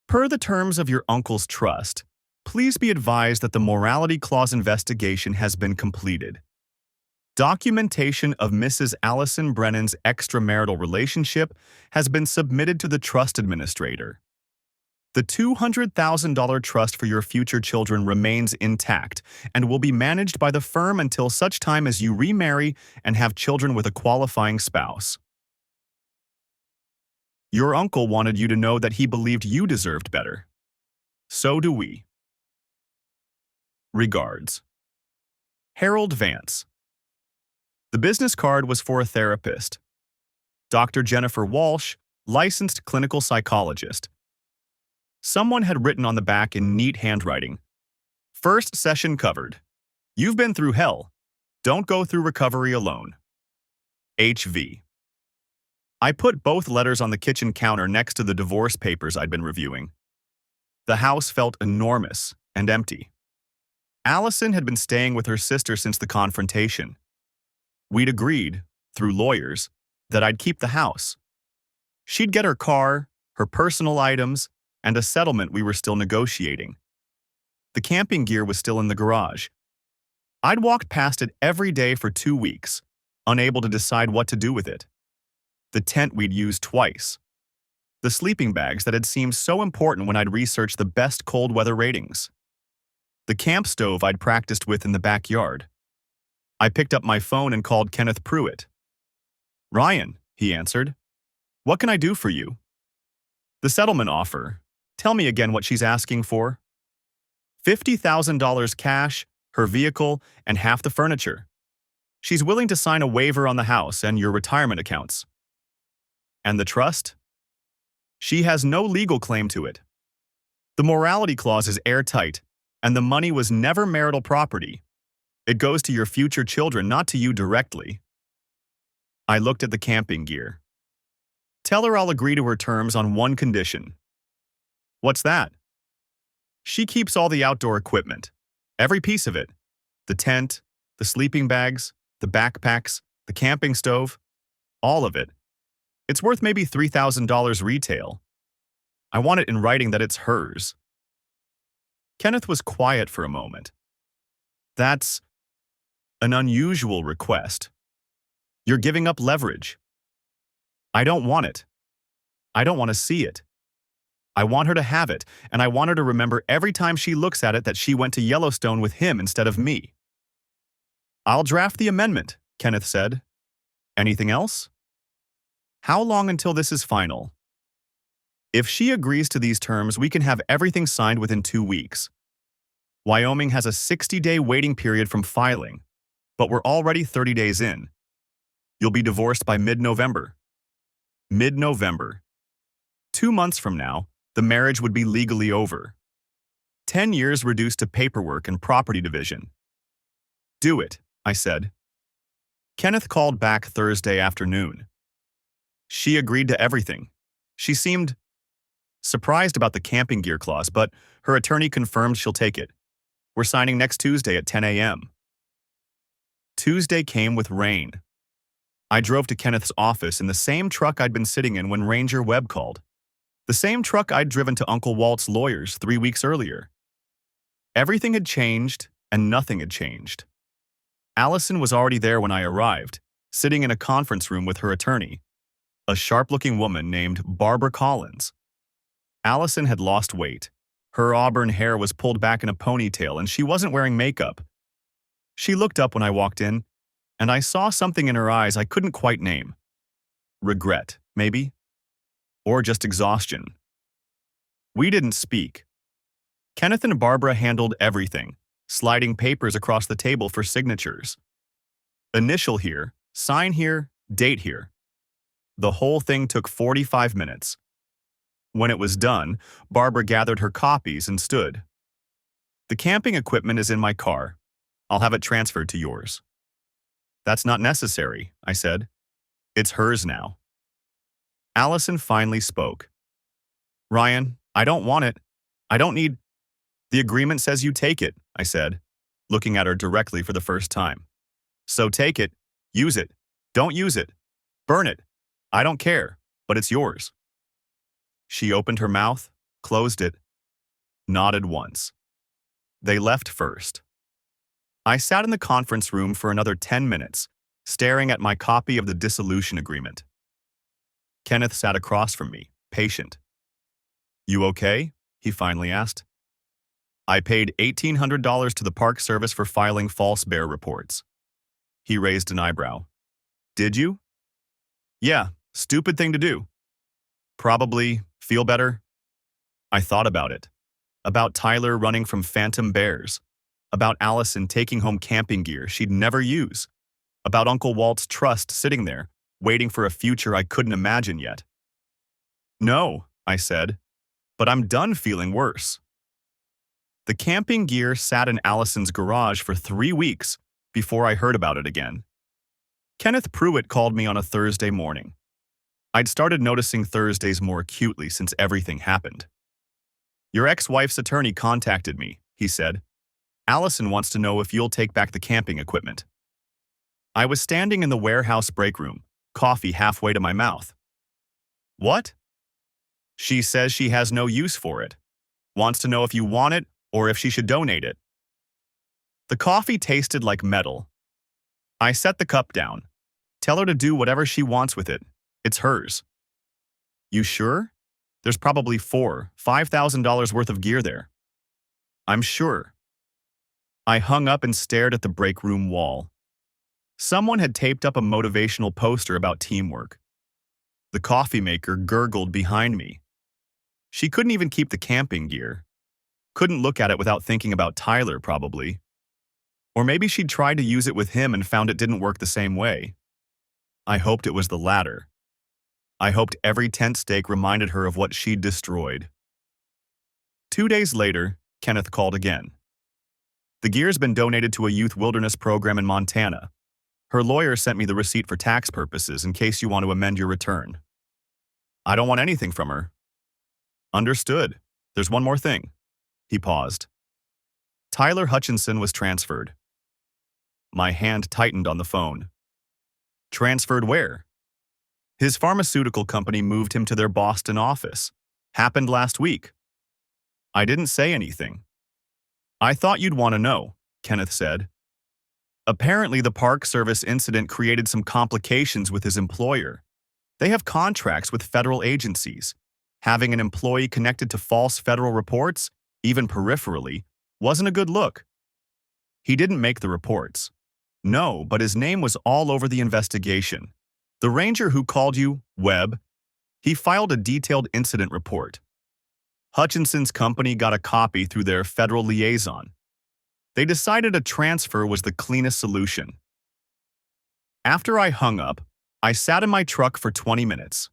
per the terms of your uncle's trust, please be advised that the morality clause investigation has been completed. Documentation of Mrs. Allison Brennan's extramarital relationship has been submitted to the trust administrator. The $200,000 trust for your future children remains intact and will be managed by the firm until such time as you remarry and have children with a qualifying spouse. Your uncle wanted you to know that he believed you deserved better. So do we. Regards, Harold Vance. The business card was for a therapist, Dr. Jennifer Walsh, licensed clinical psychologist. Someone had written on the back in neat handwriting, "First session covered. You've been through hell. Don't go through recovery alone. HV." I put both letters on the kitchen counter next to the divorce papers I'd been reviewing. The house felt enormous and empty. Allison had been staying with her sister since the confrontation. We'd agreed, through lawyers, that I'd keep the house. She'd get her car, her personal items, and a settlement we were still negotiating. The camping gear was still in the garage. I'd walked past it every day for 2 weeks, unable to decide what to do with it. The tent we'd used twice. The sleeping bags that had seemed so important when I'd researched the best cold weather ratings. The camp stove I'd practiced with in the backyard. I picked up my phone and called Kenneth Pruitt. "Ryan," he answered. "What can I do for you?" "The settlement offer. Tell me again what she's asking for." $50,000 cash, her vehicle, and half the furniture. She's willing to sign a waiver on the house and your retirement accounts. And the trust? She has no legal claim to it. The morality clause is airtight, and the money was never marital property. It goes to your future children, not to you directly. I looked at the camping gear. "Tell her I'll agree to her terms on one condition." "What's that?" "She keeps all the outdoor equipment. Every piece of it. The tent, the sleeping bags, the backpacks, the camping stove. All of it. It's worth maybe $3,000 retail. I want it in writing that it's hers." Kenneth was quiet for a moment. "That's an unusual request. You're giving up leverage." "I don't want it. I don't want to see it. I want her to have it, and I want her to remember every time she looks at it that she went to Yellowstone with him instead of me." "I'll draft the amendment," Kenneth said. "Anything else?" "How long until this is final?" "If she agrees to these terms, we can have everything signed within 2 weeks. Wyoming has a 60-day waiting period from filing, but we're already 30 days in. You'll be divorced by mid-November." Mid-November. 2 months from now, the marriage would be legally over. 10 years reduced to paperwork and property division. "Do it," I said. Kenneth called back Thursday afternoon. She agreed to everything. She seemed surprised about the camping gear clause, but her attorney confirmed she'll take it. We're signing next Tuesday at 10 a.m. Tuesday came with rain. I drove to Kenneth's office in the same truck I'd been sitting in when Ranger Webb called. The same truck I'd driven to Uncle Walt's lawyers 3 weeks earlier. Everything had changed, and nothing had changed. Allison was already there when I arrived, sitting in a conference room with her attorney, a sharp-looking woman named Barbara Collins. Allison had lost weight. Her auburn hair was pulled back in a ponytail, and she wasn't wearing makeup. She looked up when I walked in, and I saw something in her eyes I couldn't quite name. Regret, maybe? Or just exhaustion. We didn't speak. Kenneth and Barbara handled everything, sliding papers across the table for signatures. Initial here, sign here, date here. The whole thing took 45 minutes. When it was done, Barbara gathered her copies and stood. "The camping equipment is in my car. I'll have it transferred to yours." "That's not necessary," I said. "It's hers now." Allison finally spoke. "Ryan, I don't want it. I don't need—" "The agreement says you take it," I said, looking at her directly for the first time. "So take it, use it, don't use it, burn it. I don't care, but it's yours." She opened her mouth, closed it, nodded once. They left first. I sat in the conference room for another 10 minutes, staring at my copy of the dissolution agreement. Kenneth sat across from me, patient. "You okay?" he finally asked. "I paid $1,800 to the Park Service for filing false bear reports." He raised an eyebrow. "Did you?" "Yeah, stupid thing to do." "Probably feel better?" I thought about it. About Tyler running from phantom bears. About Allison taking home camping gear she'd never use. about Uncle Walt's trust sitting there, waiting for a future I couldn't imagine yet. No, I said, but I'm done feeling worse. The camping gear sat in Allison's garage for 3 weeks before I heard about it again. Kenneth Pruitt called me on a Thursday morning. I'd started noticing Thursdays more acutely since everything happened. Your ex-wife's attorney contacted me, he said. Allison wants to know if you'll take back the camping equipment. I was standing in the warehouse break room, coffee halfway to my mouth. What? She says she has no use for it. Wants to know if you want it or if she should donate it. The coffee tasted like metal. I set the cup down. Tell her to do whatever she wants with it. It's hers. You sure? There's probably $5,000 worth of gear there. I'm sure. I hung up and stared at the break room wall. Someone had taped up a motivational poster about teamwork. The coffee maker gurgled behind me. She couldn't even keep the camping gear. Couldn't look at it without thinking about Tyler, probably. Or maybe she'd tried to use it with him and found it didn't work the same way. I hoped it was the latter. I hoped every tent stake reminded her of what she'd destroyed. 2 days later, Kenneth called again. The gear's been donated to a youth wilderness program in Montana. Her lawyer sent me the receipt for tax purposes in case you want to amend your return. I don't want anything from her. Understood. There's one more thing. He paused. Tyler Hutchinson was transferred. My hand tightened on the phone. Transferred where? His pharmaceutical company moved him to their Boston office. Happened last week. I didn't say anything. I thought you'd want to know, Kenneth said. Apparently, the Park Service incident created some complications with his employer. They have contracts with federal agencies. Having an employee connected to false federal reports, even peripherally, wasn't a good look. He didn't make the reports. No, but his name was all over the investigation. The ranger who called you, Webb, he filed a detailed incident report. Hutchinson's company got a copy through their federal liaison. They decided a transfer was the cleanest solution. After I hung up, I sat in my truck for 20 minutes.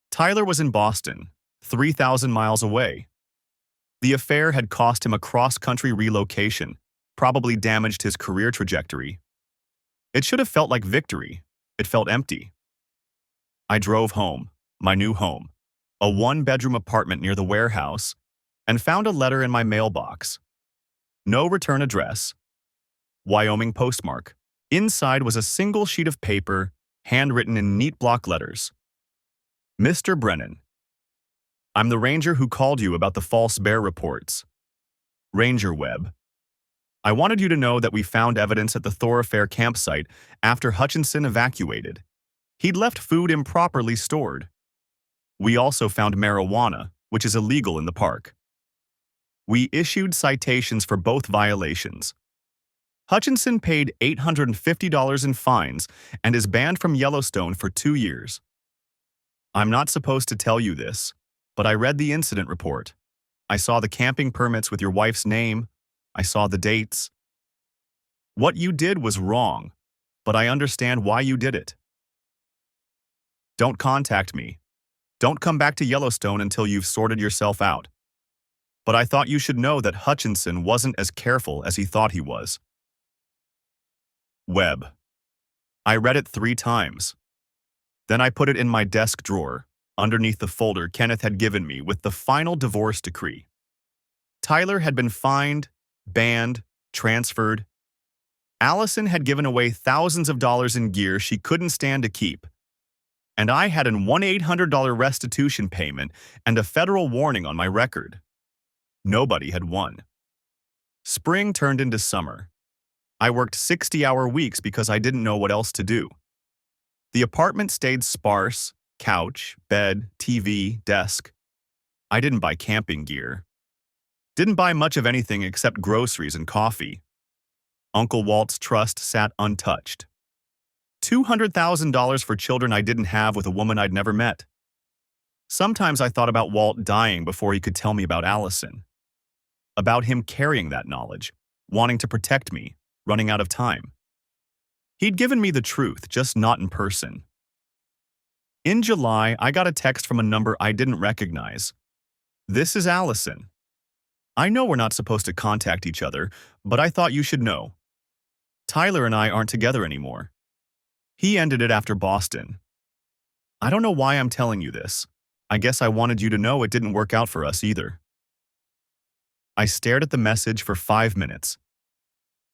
Tyler was in Boston, 3,000 miles away. The affair had cost him a cross-country relocation, probably damaged his career trajectory. It should have felt like victory. It felt empty. I drove home, my new home, a one-bedroom apartment near the warehouse, and found a letter in my mailbox. No return address. Wyoming postmark. Inside was a single sheet of paper, handwritten in neat block letters. Mr. Brennan, I'm the ranger who called you about the false bear reports. Ranger Webb. I wanted you to know that we found evidence at the Thoroughfare campsite after Hutchinson evacuated. He'd left food improperly stored. We also found marijuana, which is illegal in the park. We issued citations for both violations. Hutchinson paid $850 in fines and is banned from Yellowstone for 2 years. I'm not supposed to tell you this, but I read the incident report. I saw the camping permits with your wife's name. I saw the dates. What you did was wrong, but I understand why you did it. Don't contact me. Don't come back to Yellowstone until you've sorted yourself out. But I thought you should know that Hutchinson wasn't as careful as he thought he was. Webb. I read it 3 times. Then I put it in my desk drawer, underneath the folder Kenneth had given me with the final divorce decree. Tyler had been fined, banned, transferred. Allison had given away thousands of dollars in gear she couldn't stand to keep. And I had an $1,800 restitution payment and a federal warning on my record. Nobody had won. Spring turned into summer. I worked 60-hour weeks because I didn't know what else to do. The apartment stayed sparse, couch, bed, TV, desk. I didn't buy camping gear. Didn't buy much of anything except groceries and coffee. Uncle Walt's trust sat untouched. $200,000 for children I didn't have with a woman I'd never met. Sometimes I thought about Walt dying before he could tell me about Allison. About him carrying that knowledge, wanting to protect me, running out of time. He'd given me the truth, just not in person. In July, I got a text from a number I didn't recognize. "This is Allison. I know we're not supposed to contact each other, but I thought you should know. Tyler and I aren't together anymore. He ended it after Boston. I don't know why I'm telling you this. I guess I wanted you to know it didn't work out for us either." I stared at the message for 5 minutes.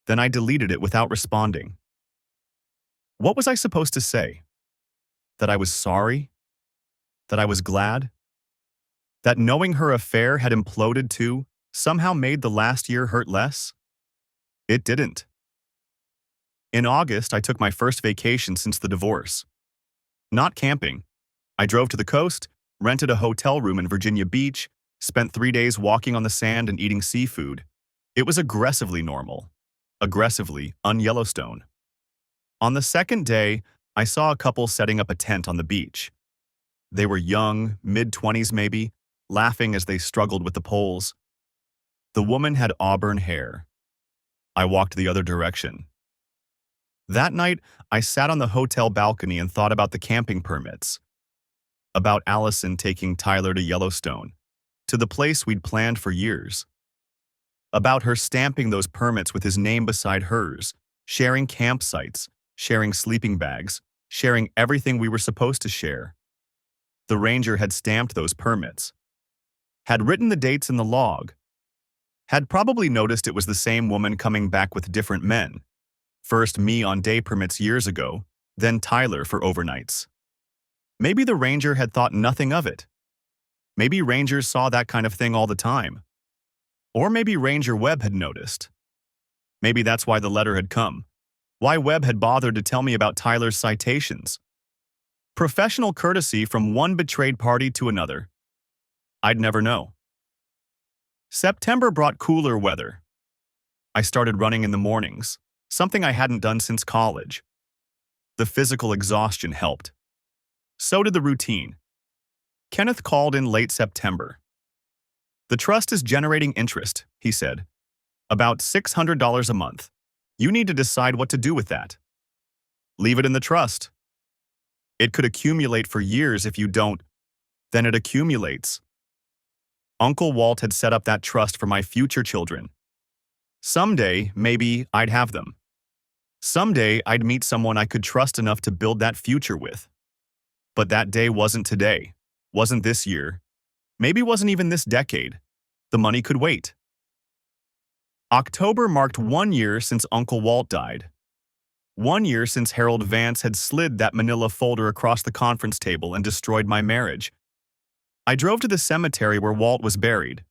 Then I deleted it without responding. What was I supposed to say? That I was sorry? That I was glad? That knowing her affair had imploded too somehow made the last year hurt less? It didn't. In August, I took my first vacation since the divorce. Not camping. I drove to the coast, rented a hotel room in Virginia Beach, spent 3 days walking on the sand and eating seafood. It was aggressively normal. Aggressively un-Yellowstone. On the second day, I saw a couple setting up a tent on the beach. They were young, mid-20s maybe, laughing as they struggled with the poles. The woman had auburn hair. I walked the other direction. That night, I sat on the hotel balcony and thought about the camping permits. About Allison taking Tyler to Yellowstone, to the place we'd planned for years. About her stamping those permits with his name beside hers, sharing campsites, sharing sleeping bags, sharing everything we were supposed to share. The ranger had stamped those permits. Had written the dates in the log. Had probably noticed it was the same woman coming back with different men. First me on day permits years ago, then Tyler for overnights. Maybe the ranger had thought nothing of it. Maybe rangers saw that kind of thing all the time. Or maybe Ranger Webb had noticed. Maybe that's why the letter had come. Why Webb had bothered to tell me about Tyler's citations. Professional courtesy from one betrayed party to another. I'd never know. September brought cooler weather. I started running in the mornings, something I hadn't done since college. The physical exhaustion helped. So did the routine. Kenneth called in late September. "The trust is generating interest," he said. "About $600 a month. You need to decide what to do with that. Leave it in the trust. It could accumulate for years if you don't. Then it accumulates." Uncle Walt had set up that trust for my future children. Someday, maybe, I'd have them. Someday, I'd meet someone I could trust enough to build that future with. But that day wasn't today, wasn't this year, maybe wasn't even this decade. The money could wait. October marked 1 year since Uncle Walt died. 1 year since Harold Vance had slid that manila folder across the conference table and destroyed my marriage. I drove to the cemetery where Walt was buried.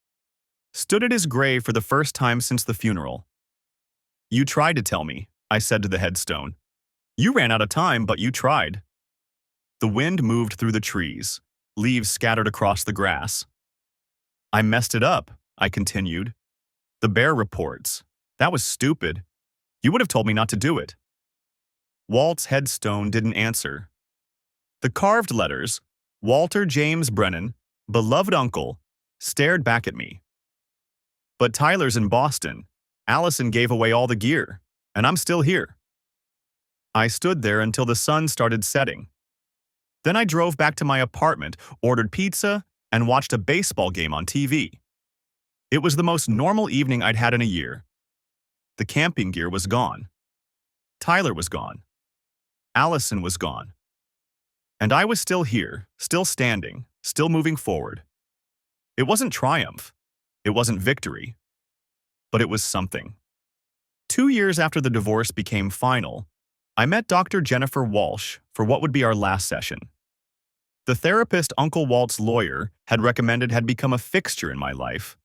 Stood at his grave for the first time since the funeral. "You tried to tell me," I said to the headstone. "You ran out of time, but you tried." The wind moved through the trees. Leaves scattered across the grass. "I messed it up," I continued. "The bear reports. That was stupid. You would have told me not to do it." Walt's headstone didn't answer. The carved letters, "Walter James Brennan, beloved uncle," stared back at me. "But Tyler's in Boston. Allison gave away all the gear, and I'm still here." I stood there until the sun started setting. Then I drove back to my apartment, ordered pizza, and watched a baseball game on TV. It was the most normal evening I'd had in a year. The camping gear was gone. Tyler was gone. Allison was gone. And I was still here, still standing, still moving forward. It wasn't triumph. It wasn't victory. But it was something. 2 years after the divorce became final, I met Dr. Jennifer Walsh for what would be our last session. The therapist Uncle Walt's lawyer had recommended had become a fixture in my life.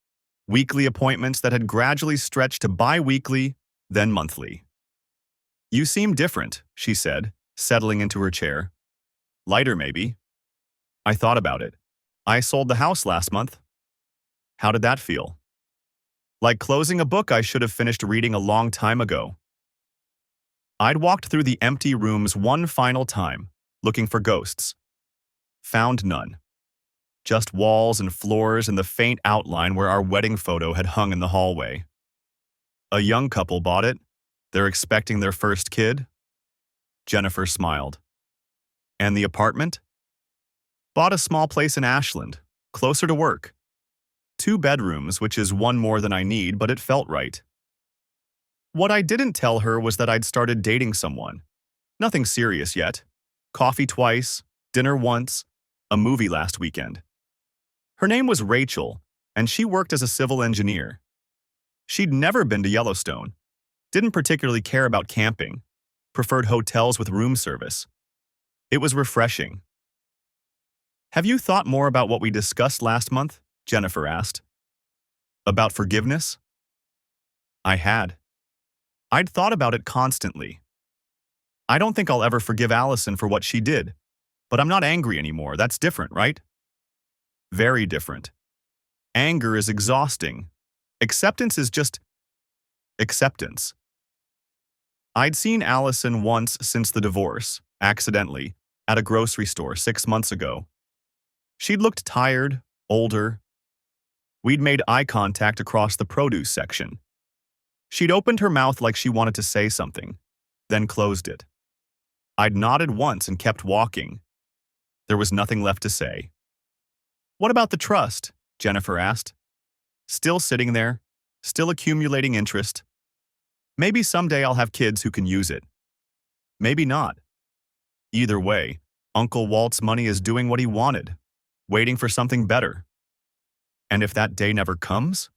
Weekly appointments that had gradually stretched to bi-weekly, then monthly. "You seem different," she said, settling into her chair. "Lighter, maybe." I thought about it. I sold the house last month. How did that feel? Like closing a book I should have finished reading a long time ago. I'd walked through the empty rooms one final time, looking for ghosts. Found none. Just walls and floors and the faint outline where our wedding photo had hung in the hallway. A young couple bought it. They're expecting their first kid. Jennifer smiled. And the apartment? Bought a small place in Ashland, closer to work. 2 bedrooms, which is one more than I need, but it felt right. What I didn't tell her was that I'd started dating someone. Nothing serious yet. Coffee twice, dinner once, a movie last weekend. Her name was Rachel, and she worked as a civil engineer. She'd never been to Yellowstone, didn't particularly care about camping, preferred hotels with room service. It was refreshing. Have you thought more about what we discussed last month? Jennifer asked. About forgiveness? I had. I'd thought about it constantly. I don't think I'll ever forgive Allison for what she did, but I'm not angry anymore. That's different, right? Very different. Anger is exhausting. Acceptance is just acceptance. I'd seen Allison once since the divorce, accidentally, at a grocery store 6 months ago. She'd looked tired, older. We'd made eye contact across the produce section. She'd opened her mouth like she wanted to say something, then closed it. I'd nodded once and kept walking. There was nothing left to say. What about the trust? Jennifer asked. Still sitting there, still accumulating interest. Maybe someday I'll have kids who can use it. Maybe not. Either way, Uncle Walt's money is doing what he wanted, waiting for something better. And if that day never comes?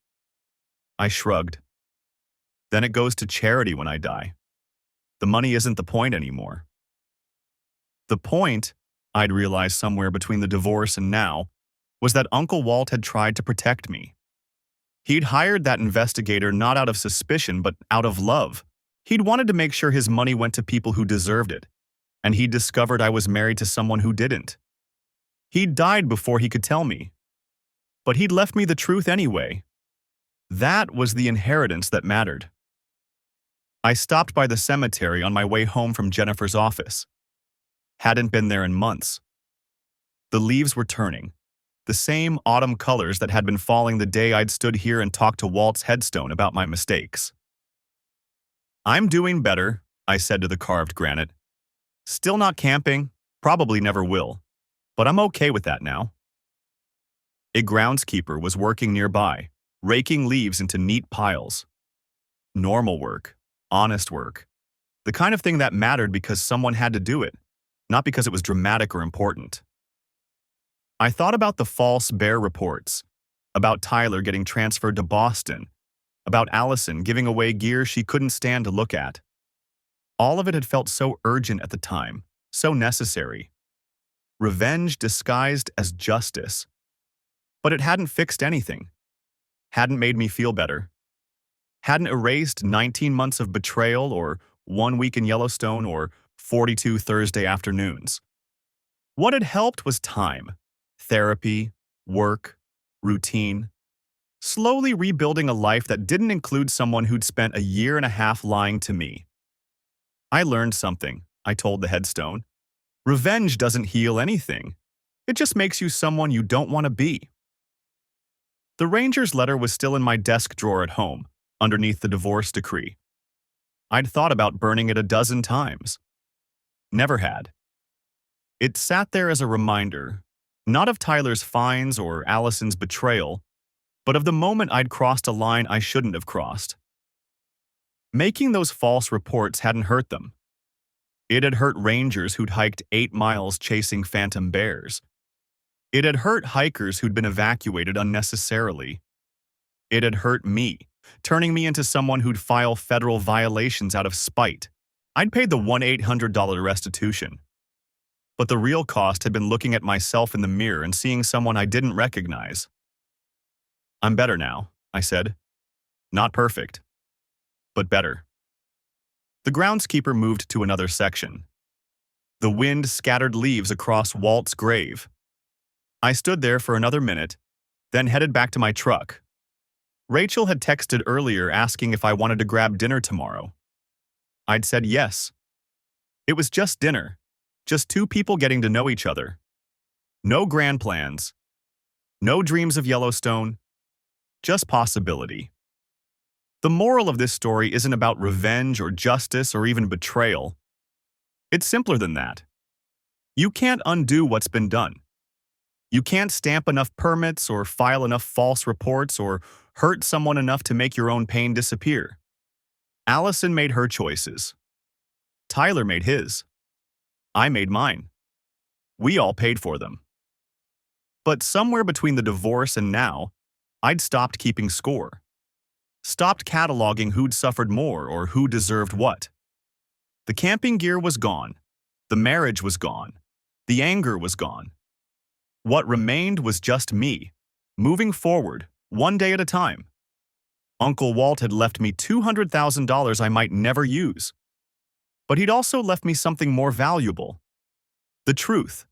I shrugged. Then it goes to charity when I die. The money isn't the point anymore. The point, I'd realized somewhere between the divorce and now, was that Uncle Walt had tried to protect me. He'd hired that investigator not out of suspicion, but out of love. He'd wanted to make sure his money went to people who deserved it, and he'd discovered I was married to someone who didn't. He'd died before he could tell me. But he'd left me the truth anyway. That was the inheritance that mattered. I stopped by the cemetery on my way home from Jennifer's office. Hadn't been there in months. The leaves were turning, the same autumn colors that had been falling the day I'd stood here and talked to Walt's headstone about my mistakes. I'm doing better, I said to the carved granite. Still not camping, probably never will, but I'm okay with that now. A groundskeeper was working nearby, raking leaves into neat piles. Normal work, honest work, the kind of thing that mattered because someone had to do it, not because it was dramatic or important. I thought about the false bear reports, about Tyler getting transferred to Boston, about Allison giving away gear she couldn't stand to look at. All of it had felt so urgent at the time, so necessary. Revenge disguised as justice. But it hadn't fixed anything, hadn't made me feel better, hadn't erased 19 months of betrayal or 1 week in Yellowstone or 42 Thursday afternoons. What had helped was time, therapy, work, routine, slowly rebuilding a life that didn't include someone who'd spent 1.5 years lying to me. I learned something, I told the headstone. Revenge doesn't heal anything. It just makes you someone you don't want to be. The ranger's letter was still in my desk drawer at home, underneath the divorce decree. I'd thought about burning it 12 times. Never had. It sat there as a reminder, not of Tyler's fines or Allison's betrayal, but of the moment I'd crossed a line I shouldn't have crossed. Making those false reports hadn't hurt them. It had hurt rangers who'd hiked 8 miles chasing phantom bears. It had hurt hikers who'd been evacuated unnecessarily. It had hurt me, turning me into someone who'd file federal violations out of spite. I'd paid the $1-800 restitution. But the real cost had been looking at myself in the mirror and seeing someone I didn't recognize. I'm better now, I said. Not perfect, but better. The groundskeeper moved to another section. The wind scattered leaves across Walt's grave. I stood there for another minute, then headed back to my truck. Rachel had texted earlier asking if I wanted to grab dinner tomorrow. I'd said yes. It was just dinner, just 2 people getting to know each other. No grand plans, no dreams of Yellowstone, just possibility. The moral of this story isn't about revenge or justice or even betrayal. It's simpler than that. You can't undo what's been done. You can't stamp enough permits or file enough false reports or hurt someone enough to make your own pain disappear. Allison made her choices. Tyler made his. I made mine. We all paid for them. But somewhere between the divorce and now, I'd stopped keeping score. Stopped cataloging who'd suffered more or who deserved what. The camping gear was gone. The marriage was gone. The anger was gone. What remained was just me, moving forward, one day at a time. Uncle Walt had left me $200,000 I might never use. But he'd also left me something more valuable. The truth,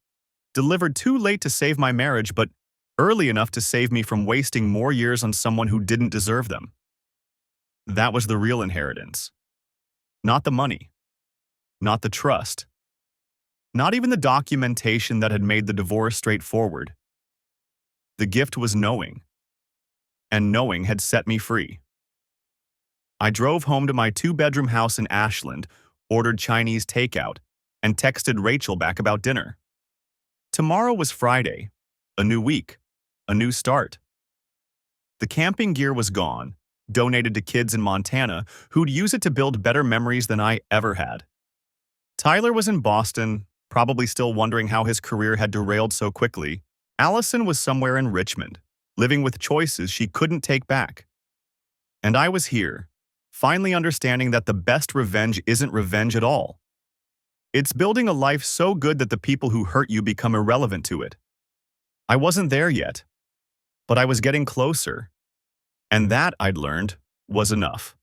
delivered too late to save my marriage, but early enough to save me from wasting more years on someone who didn't deserve them. That was the real inheritance. Not the money. Not the trust. Not even the documentation that had made the divorce straightforward. The gift was knowing. And knowing had set me free. I drove home to my 2-bedroom house in Ashland, ordered Chinese takeout, and texted Rachel back about dinner. Tomorrow was Friday, a new week, a new start. The camping gear was gone, donated to kids in Montana who'd use it to build better memories than I ever had. Tyler was in Boston, probably still wondering how his career had derailed so quickly. Allison was somewhere in Richmond, living with choices she couldn't take back. And I was here, finally understanding that the best revenge isn't revenge at all. It's building a life so good that the people who hurt you become irrelevant to it. I wasn't there yet, but I was getting closer. And that, I'd learned, was enough.